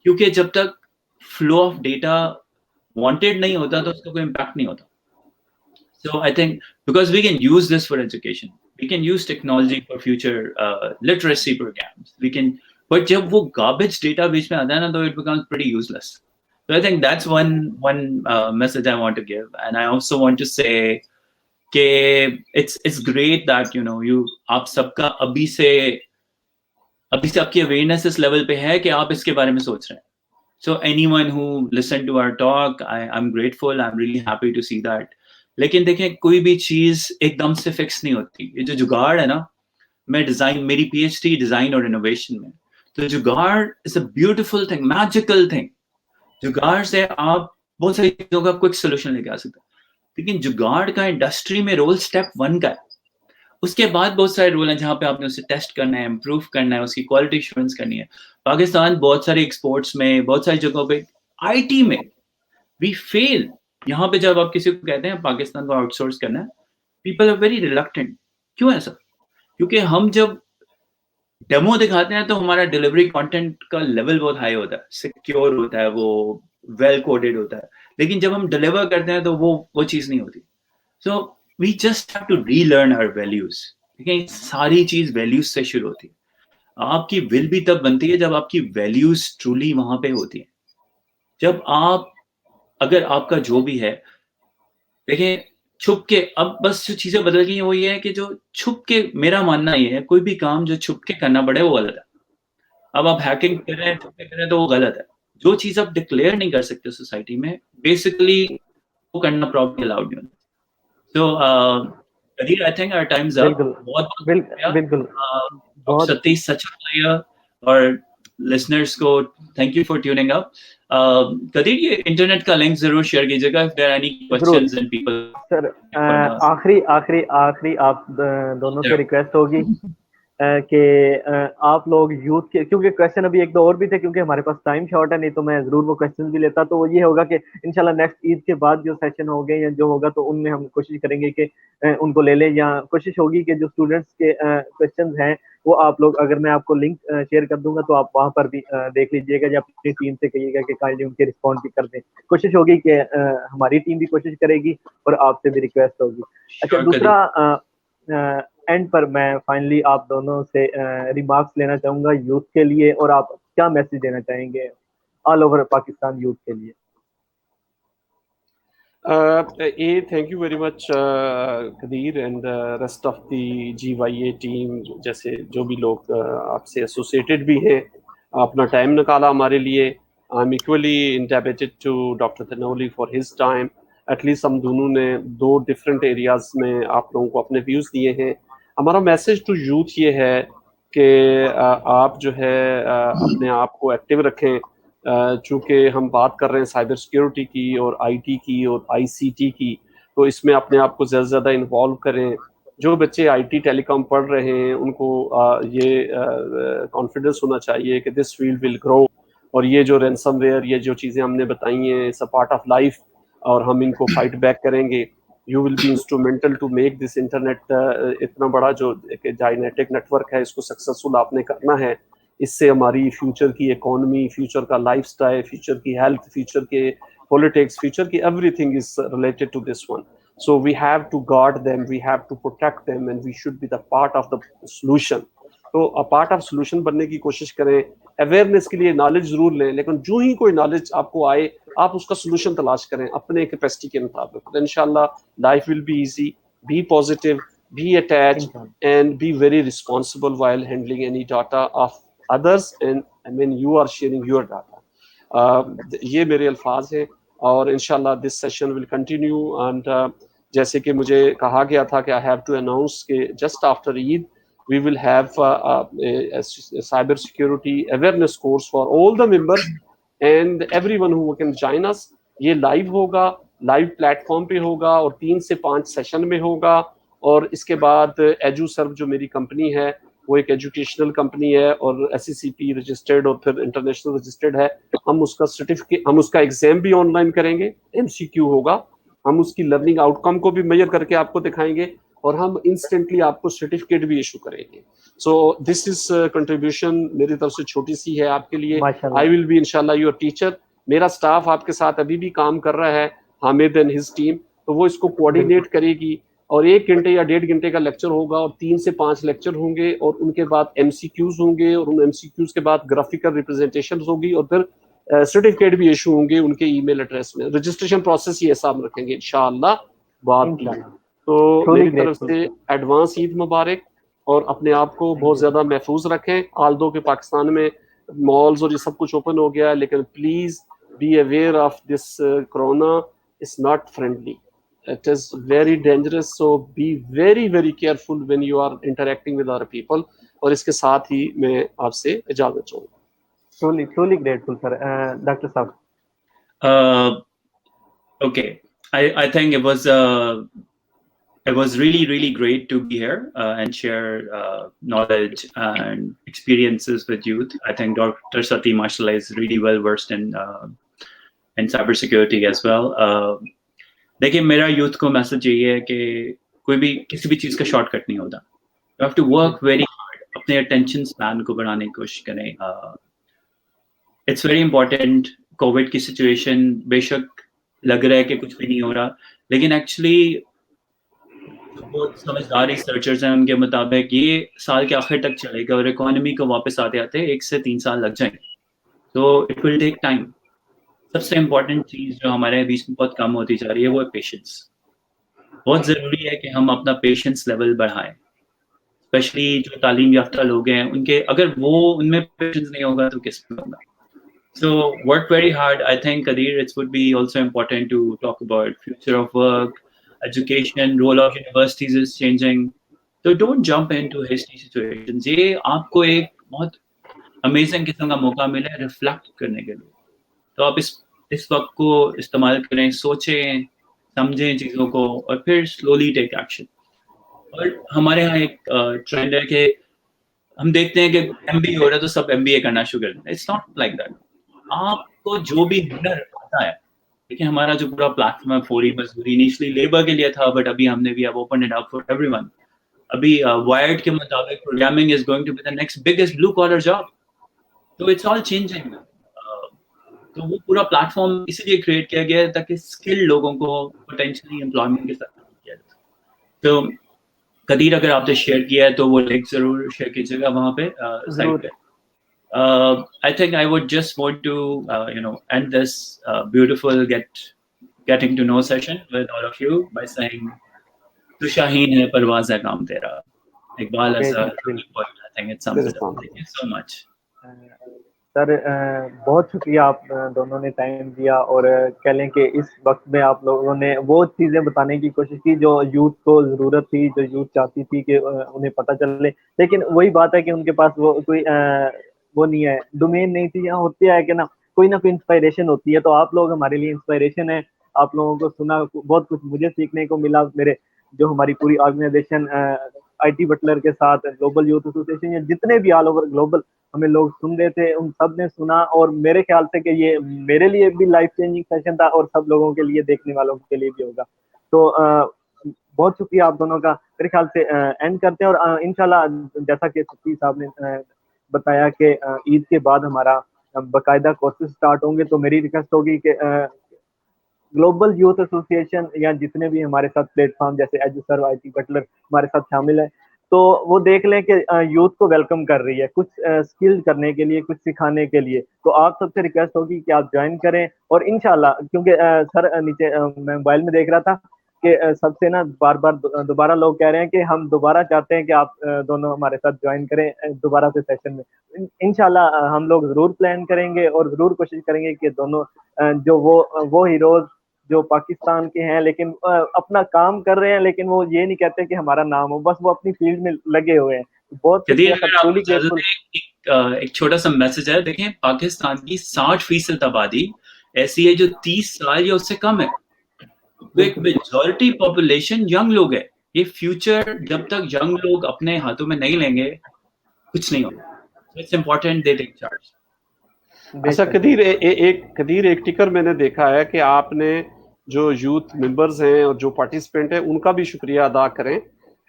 کیونکہ جب تک فلو آف ڈیٹا وانٹیڈ نہیں ہوتا تو اس کا کوئی امپیکٹ نہیں ہوتا. So I think because we can use this for education, we can use technology for future literacy programs. We can, but jab wo garbage data beech mein aata hai na, though it becomes pretty useless. So I think that's one message I want to give, and I also want to say کہ it's great that آپ سب کا ابھی سے آپ کی awareness اس level پہ ہے کہ آپ اس کے بارے میں سوچ رہے ہیں. So anyone who listened to our talk, I'm grateful, I'm really happy to see that. لیکن دیکھیں, کوئی بھی چیز ایک دم سے فکس نہیں ہوتی. یہ جو جگاڑ ہے نا, میں ڈیزائن, میری پی ایچ ڈی ڈیزائن اور انوویشن میں, تو jugaad is a beautiful thing, magical thing. جگاڑ سے آپ بہت ساری چیزوں کا کوئک سولوشن لے کے آ سکتے ہیں. لیکن جگاڑ کا انڈسٹری میں رول سٹیپ 1 کا ہے. اس کے بعد بہت سارے رول ہیں جہاں پہ آپ نے اسے ٹیسٹ کرنا ہے, امپروو کرنا ہے, اس کی کوالٹی ایشورنس کرنی ہے. پاکستان بہت سارے ایکسپورٹس میں, بہت ساری جگہوں پہ, آئی ٹی میں وی فیل. یہاں پہ جب آپ کسی کو کہتے ہیں پاکستان کو آؤٹ سورس کرنا ہے, پیپل آر ویری ریلکٹنٹ. کیوں ایسا؟ کیونکہ ہم جب ڈیمو دکھاتے ہیں تو ہمارا ڈیلیوری کانٹینٹ کا لیول بہت ہائی ہوتا ہے, سیکیور ہوتا ہے, وہ ویل کوڈڈ ہوتا ہے. لیکن جب ہم ڈیلیور کرتے ہیں تو وہ چیز نہیں ہوتی. So we just have to relearn our values. ٹھیک, ساری چیز ویلیوز سے شروع ہوتی ہے. آپ کی ول بھی تب بنتی ہے جب آپ کی ویلیوز ٹرولی وہاں پہ ہوتی ہیں. جب اگر آپ کا جو بھی ہے, دیکھیں چھپ کے, اب بس جو چیزیں بدل گئی ہیں وہ یہ ہے کہ جو چھپ کے, میرا ماننا یہ ہے کوئی بھی کام جو چھپ کے کرنا پڑے وہ غلط ہے. اب آپ ہیکنگ کر رہے ہیں, چھپ کے کر رہے ہیں تو وہ غلط ہے. جو چیز آپ ڈکلیئر نہیں کر سکتے سوسائٹی میں, بیسکلی وہ کرنا پراپرلی الاؤڈ نہیں ہوتا. So Qadeer, I think our time's up. بالکل بہت بالکل بہت ستی سچ پلیا, اور لسنرس کو تھینک یو فار ٹیوننگ اپ. قدیر, یہ انٹرنیٹ کا لنک ضرور شیئر کیجیے گا if there are any questions and people. سر آخری آپ دونوں سے ریکویسٹ ہوگی کہ آپ لوگ یوتھ کے, کیونکہ کوشچن ابھی 1-2 اور بھی تھے, کیونکہ ہمارے پاس ٹائم شارٹ ہے, نہیں تو میں ضرور وہ کوشچن بھی لیتا. تو وہ یہ ہوگا کہ انشاءاللہ نیکسٹ عید کے بعد جو سیشن ہوگے یا جو ہوگا تو ان میں ہم کوشش کریں گے کہ ان کو لے لیں, یا کوشش ہوگی کہ جو اسٹوڈنٹس کے کوشچنز ہیں وہ آپ لوگ, اگر میں آپ کو لنک شیئر کر دوں گا تو آپ وہاں پر بھی دیکھ لیجیے گا, یا اپنی ٹیم سے کہیے گا کہ کائنڈلی ان کے رسپونڈ بھی کر دیں. کوشش ہوگی کہ ہماری ٹیم بھی کوشش کرے گی اور آپ سے بھی ریکویسٹ ہوگی. اچھا, دوسرا اینڈ پر میں فائنلی آپ دونوں سے ریمارکس لینا چاہوں گا یوتھ کے لیے, اور آپ کیا میسج دینا چاہیں گے آل اوور پاکستان یوتھ کے لیے؟ Thank you very much Qadeer and rest of the GYA team, جیسے جو بھی لوگ آپ سے ایسوسیٹڈ بھی ہیں, اپنا ٹائم نکالا ہمارے لیے. I am equally indebted to doctor Tanoli for his time. At least ہم دونوں نے 2 ڈفرینٹ ایریاز میں آپ لوگوں کو اپنے ویوز دیے ہیں. ہمارا میسج ٹو یوتھ یہ ہے کہ آپ جو ہے اپنے آپ کو ایکٹیو رکھیں. چونکہ ہم بات کر رہے ہیں سائبر سیکیورٹی کی اور IT کی اور ICT کی, تو اس میں اپنے آپ کو زیادہ سے زیادہ انوالو کریں. جو بچے آئی ٹی ٹیلی کام پڑھ رہے ہیں ان کو یہ کانفیڈنس ہونا چاہیے کہ دس فیلڈ ول گرو، اور یہ جو رینسم ویئر، یہ جو چیزیں ہم نے بتائی ہیں it's a part of life, اور ہم ان کو فائٹ بیک کریں گے. You will be instrumental to make this internet, اتنا بڑا جو جائنیٹک نیٹ ورک ہے اس کو سکسیسفل آپ نے کرنا ہے. اس سے ہماری فیوچر کی اکانومی، فیوچر کا لائف اسٹائل، فیوچر کی ہیلتھ، فیوچر کے پولیٹکس، فیوچر کی everything is related to this one. So we have to guard them, we have to protect them, and we should be the part of the solution. تو part of solution بننے کی کوشش کریں. Awareness کے لیے knowledge ضرور لیں، لیکن جو ہی کوئی نالج آپ کو آئے آپ اس کا سولوشن تلاش کریں اپنے کیپیسٹی کے مطابق. انشاءاللہ life will be easy. Be positive, be attach and be very responsible while handling any data of others and when you are sharing your data. یہ میرے الفاظ ہیں، اور انشاءاللہ this session will continue. And جیسے کہ مجھے کہا گیا تھا کہ آئی ہیو ٹو اناؤنس کہ just after Eid we will have a cyber security awareness course for all the members and everyone who can join us. یہ لائیو ہوگا، لائیو پلیٹ فارم پہ ہوگا، اور 3 سے 5 سیشن میں ہوگا. اور اس کے بعد ایجو سرو جو میری کمپنی ہے وہ ایک ایجوکیشنل کمپنی ہے اور SECP رجسٹرڈ اور پھر انٹرنیشنل رجسٹرڈ ہے. ہم اس کا سرٹیفکیٹ، ہم اس کا ایگزام بھی آن لائن کریں گے، MCQ ہوگا. ہم اس کی لرننگ آؤٹ کم کو بھی میجر کر کے آپ کو دکھائیں گے، اور ہم انسٹنٹلی آپ کو سرٹیفکیٹ بھی ایشو کریں گے. سو دس از کنٹریبیوشن میری طرف سے چھوٹی سی ہے آپ کے لیے. آئی ول بی انشاءاللہ یور ٹیچر. میرا اسٹاف آپ کے ساتھ ابھی بھی کام کر رہا ہے، حامد اینڈ ہز ٹیم، تو وہ اس کو کوآرڈینیٹ کرے گی. اور 1 گھنٹے یا 1.5 گھنٹے کا لیکچر ہوگا، اور 3 سے 5 لیکچر ہوں گے، اور ان کے بعد MCQs ہوں گے، اور ان MCQs کے بعد گرافیکل ریپرزنٹیشنز ہوگی، اور پھر سرٹیفکیٹ بھی ایشو ہوں گے ان کے ای میل ایڈریس میں. رجسٹریشن پروسیس یہ حساب رکھیں گے انشاءاللہ بعد کی. تو میری طرف سے ایڈوانس عید مبارک، اور اپنے آپ کو بہت زیادہ محفوظ رکھیں. آلدو کہ پاکستان میں مالز اور یہ سب کچھ اوپن ہو گیا ہے، لیکن please be aware of this corona is not friendly. It is very dangerous, so be very very careful when you are interacting with other people. اور اس کے ساتھ ہی میں آپ سے اجازت چاہوں گا. truly grateful sir. Dr. Saab. Okay, I think it was really great to be here and share knowledge and experiences with youth. I think Dr. Sati mashallah is really well versed in cybersecurity as well. دیکھیے میرا youth کو message یہی ہے کہ کوئی بھی کسی بھی چیز کا شارٹ کٹ نہیں ہوتا. You have to work very hard. اپنے اٹینشن اسپین کو بڑھانے کی کوشش کریں. It's very important. کووڈ کی سچویشن بے شک لگ رہا ہے کہ کچھ بھی نہیں ہو رہا، لیکن ایکچولی بہت سمجھدار ریسرچرز ہیں ان کے مطابق یہ سال کے آخر تک چلے گا، اور اکانومی کو واپس آتے آتے 1 سے 3 سال لگ جائیں گے. تو اٹ ول ٹیک ٹائم. سب سے امپورٹنٹ چیز جو ہمارے بیچ میں بہت کم ہوتی جا رہی ہے وہ ہے پیشنس. بہت ضروری ہے کہ ہم اپنا پیشنس لیول بڑھائیں. اسپیشلی جو تعلیم یافتہ لوگ ہیں ان کے اگر وہ ان میں پیشنس نہیں ہوگا تو کس میں ہوگا. So work very hard. I think Kadir, it would be also important to talk about future of work, education, role of universities is changing. So don't jump into hasty situations. یہ آپ کو ایک بہت امیزنگ قسم کا موقع ملا ہے ریفلیکٹ کرنے کے لیے. تو آپ اس وقت کو استعمال کریں، سوچیں سمجھیں چیزوں کو، اور پھر سلولی ٹیک ایکشن. اور ہمارے یہاں ایک ٹرینڈ ہے کہ ہم دیکھتے ہیں کہ MBA ہو رہا ہے تو سب MBA کرنا شروع کر دیں. It's not like that. آپ کو جو بھی ہنر آتا ہے، دیکھیں ہمارا جو پورا پلیٹ فارم ہے فوری مزدوری انیشلی لیبر کے لیے تھا، بٹ ابھی ہم نے بھی اب open it up for everyone. ابھی وائرڈ کے مطابق programming is going to be the next biggest blue collar job. تو اٹس آل چینجنگ. تو وہ پورا پلیٹ فارم اسی لیے کریٹ کیا گیا ہے تاکہ اسکل لوگوں کو پوٹینشلی امپلائمنٹ کے ساتھ کیا جائے. تو قدیر اگر آپ نے شیئر کیا ہے تو وہ لنک ضرور شیئر کیجیے گا وہاں پہ سائٹ پہ. I think I would just want to end this beautiful getting to know session with all of you by saying تو شاہین ہے پرواز ہے کام تیرا. Iqbal Azhar. I think it sums it up. Thank you so much. سر بہت شکریہ آپ دونوں نے ٹائم دیا، اور کہہ لیں کہ اس وقت میں آپ لوگوں نے وہ چیزیں بتانے کی کوشش کی جو یوتھ کو ضرورت تھی، جو یوتھ چاہتی تھی کہ انہیں پتہ چلے. لیکن وہی بات ہے کہ ان کے پاس وہ کوئی وہ نہیں ہے، ڈومین نہیں تھی. یہاں ہوتی ہے کہ نا کوئی انسپائریشن ہوتی ہے. تو آپ لوگ ہمارے لیے انسپائریشن ہے. آپ لوگوں کو سنا، بہت کچھ مجھے سیکھنے کو ملا. میرے جو ہماری پوری آرگنائزیشن IT بٹلر کے ساتھ گلوبل یوتھ ایسوسیشن یا جتنے بھی آل اوور گلوبل ہمیں لوگ سن رہے تھے, ان سب نے سنا, اور میرے خیال سے کہ یہ میرے لیے بھی لائف چینجنگ سیشن تھا اور سب لوگوں کے لیے, دیکھنے والوں کے لیے بھی ہوگا. تو بہت شکریہ آپ دونوں کا. میرے خیال سے اینڈ کرتے ہیں, اور انشاءاللہ جیسا کہ صفی صاحب نے بتایا کہ عید کے بعد ہمارا باقاعدہ کورسز سٹارٹ ہوں گے, تو میری ریکویسٹ ہوگی کہ گلوبل یوتھ ایسوسیشن یا جتنے بھی ہمارے ساتھ پلیٹ فارم جیسے ایجوسرو IT بٹلر ہمارے ساتھ شامل ہے, تو وہ دیکھ لیں کہ یوتھ کو ویلکم کر رہی ہے کچھ اسکل کرنے کے لیے, کچھ سکھانے کے لیے. تو آپ سب سے ریکویسٹ ہوگی کہ آپ جوائن کریں, اور انشاءاللہ کیونکہ سر نیچے میں موبائل میں دیکھ رہا تھا کہ سب سے نا بار بار دوبارہ لوگ کہہ رہے ہیں کہ ہم دوبارہ چاہتے ہیں کہ آپ دونوں ہمارے ساتھ جوائن کریں دوبارہ سے سیشن میں. انشاءاللہ ہم لوگ ضرور پلان کریں گے اور ضرور کوشش کریں گے کہ دونوں جو وہ ہیروز جو پاکستان کے ہیں لیکن اپنا کام کر رہے ہیں, لیکن وہ یہ نہیں کہتے کہ ہمارا نام ہو, بس وہ اپنی فیلڈ میں لگے ہوئے ہیں. بہت شکریہ سر, ٹرولی گریٹفل. ایک چھوٹا سا میسج ہے, دیکھیں پاکستان کی 60% آبادی ایسی ہے جو 30 سال یا اس سے کم ہے. ایک میجورٹی پاپولیشن ینگ لوگ ہے. یہ فیوچر جب تک ینگ لوگ اپنے ہاتھوں میں نہیں لیں گے کچھ نہیں ہوگا. It's important they take charge. اچھا قدیر, ایک ٹکر میں نے دیکھا ہے کہ آپ نے جو یوتھ ممبرز ہیں اور جو پارٹیسپینٹ ہیں ان کا بھی شکریہ ادا کریں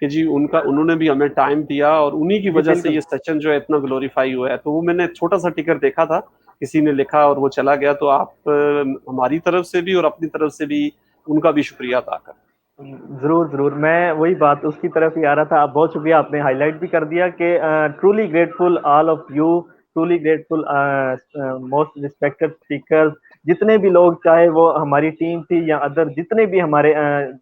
کہ جی انہوں نے بھی ہمیں ٹائم دیا, اور انہی کی وجہ سے یہ سیشن جو ہے اتنا گلوریفائی ہوا ہے. تو وہ میں نے چھوٹا سا ٹکر دیکھا تھا, کسی نے لکھا اور وہ چلا گیا. تو آپ ہماری طرف سے بھی اور اپنی طرف سے بھی ان کا بھی شکریہ ادا کریں. ضرور ضرور, میں وہی بات اس کی طرف ہی آ رہا تھا. آپ بہت شکریہ, آپ نے ہائی لائٹ بھی کر دیا کہ truly grateful all of you, truly grateful most respected speakers, جتنے بھی لوگ, چاہے وہ ہماری ٹیم تھی یا ادر جتنے بھی ہمارے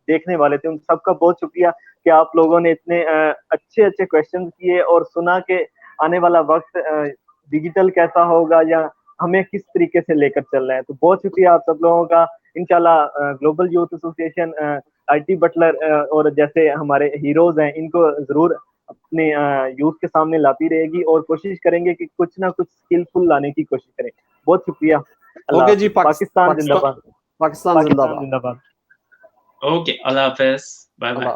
دیکھنے والے تھے, ان سب کا بہت شکریہ کہ آپ لوگوں نے اتنے اچھے کویشچن کیے اور سنا کہ آنے والا وقت ڈیجیٹل کیسا ہوگا یا ہمیں کس طریقے سے لے کر چل رہے ہیں. تو بہت شکریہ آپ سب لوگوں کا. انشاءاللہ global youth association IT Butler اور جیسے ہمارے ہیروز ہیں ان کو ضرور اپنے یوتھ کے سامنے لاتی رہے گی, اور کوشش کریں گے کہ کچھ نہ کچھ اسکلفل لانے کی کوشش کریں. بہت شکریہ. اوکے جی, پاکستان زندہ باد. پاکستان زندہ باد. زندہ باد. اوکے, اللہ حافظ, بائے بائے.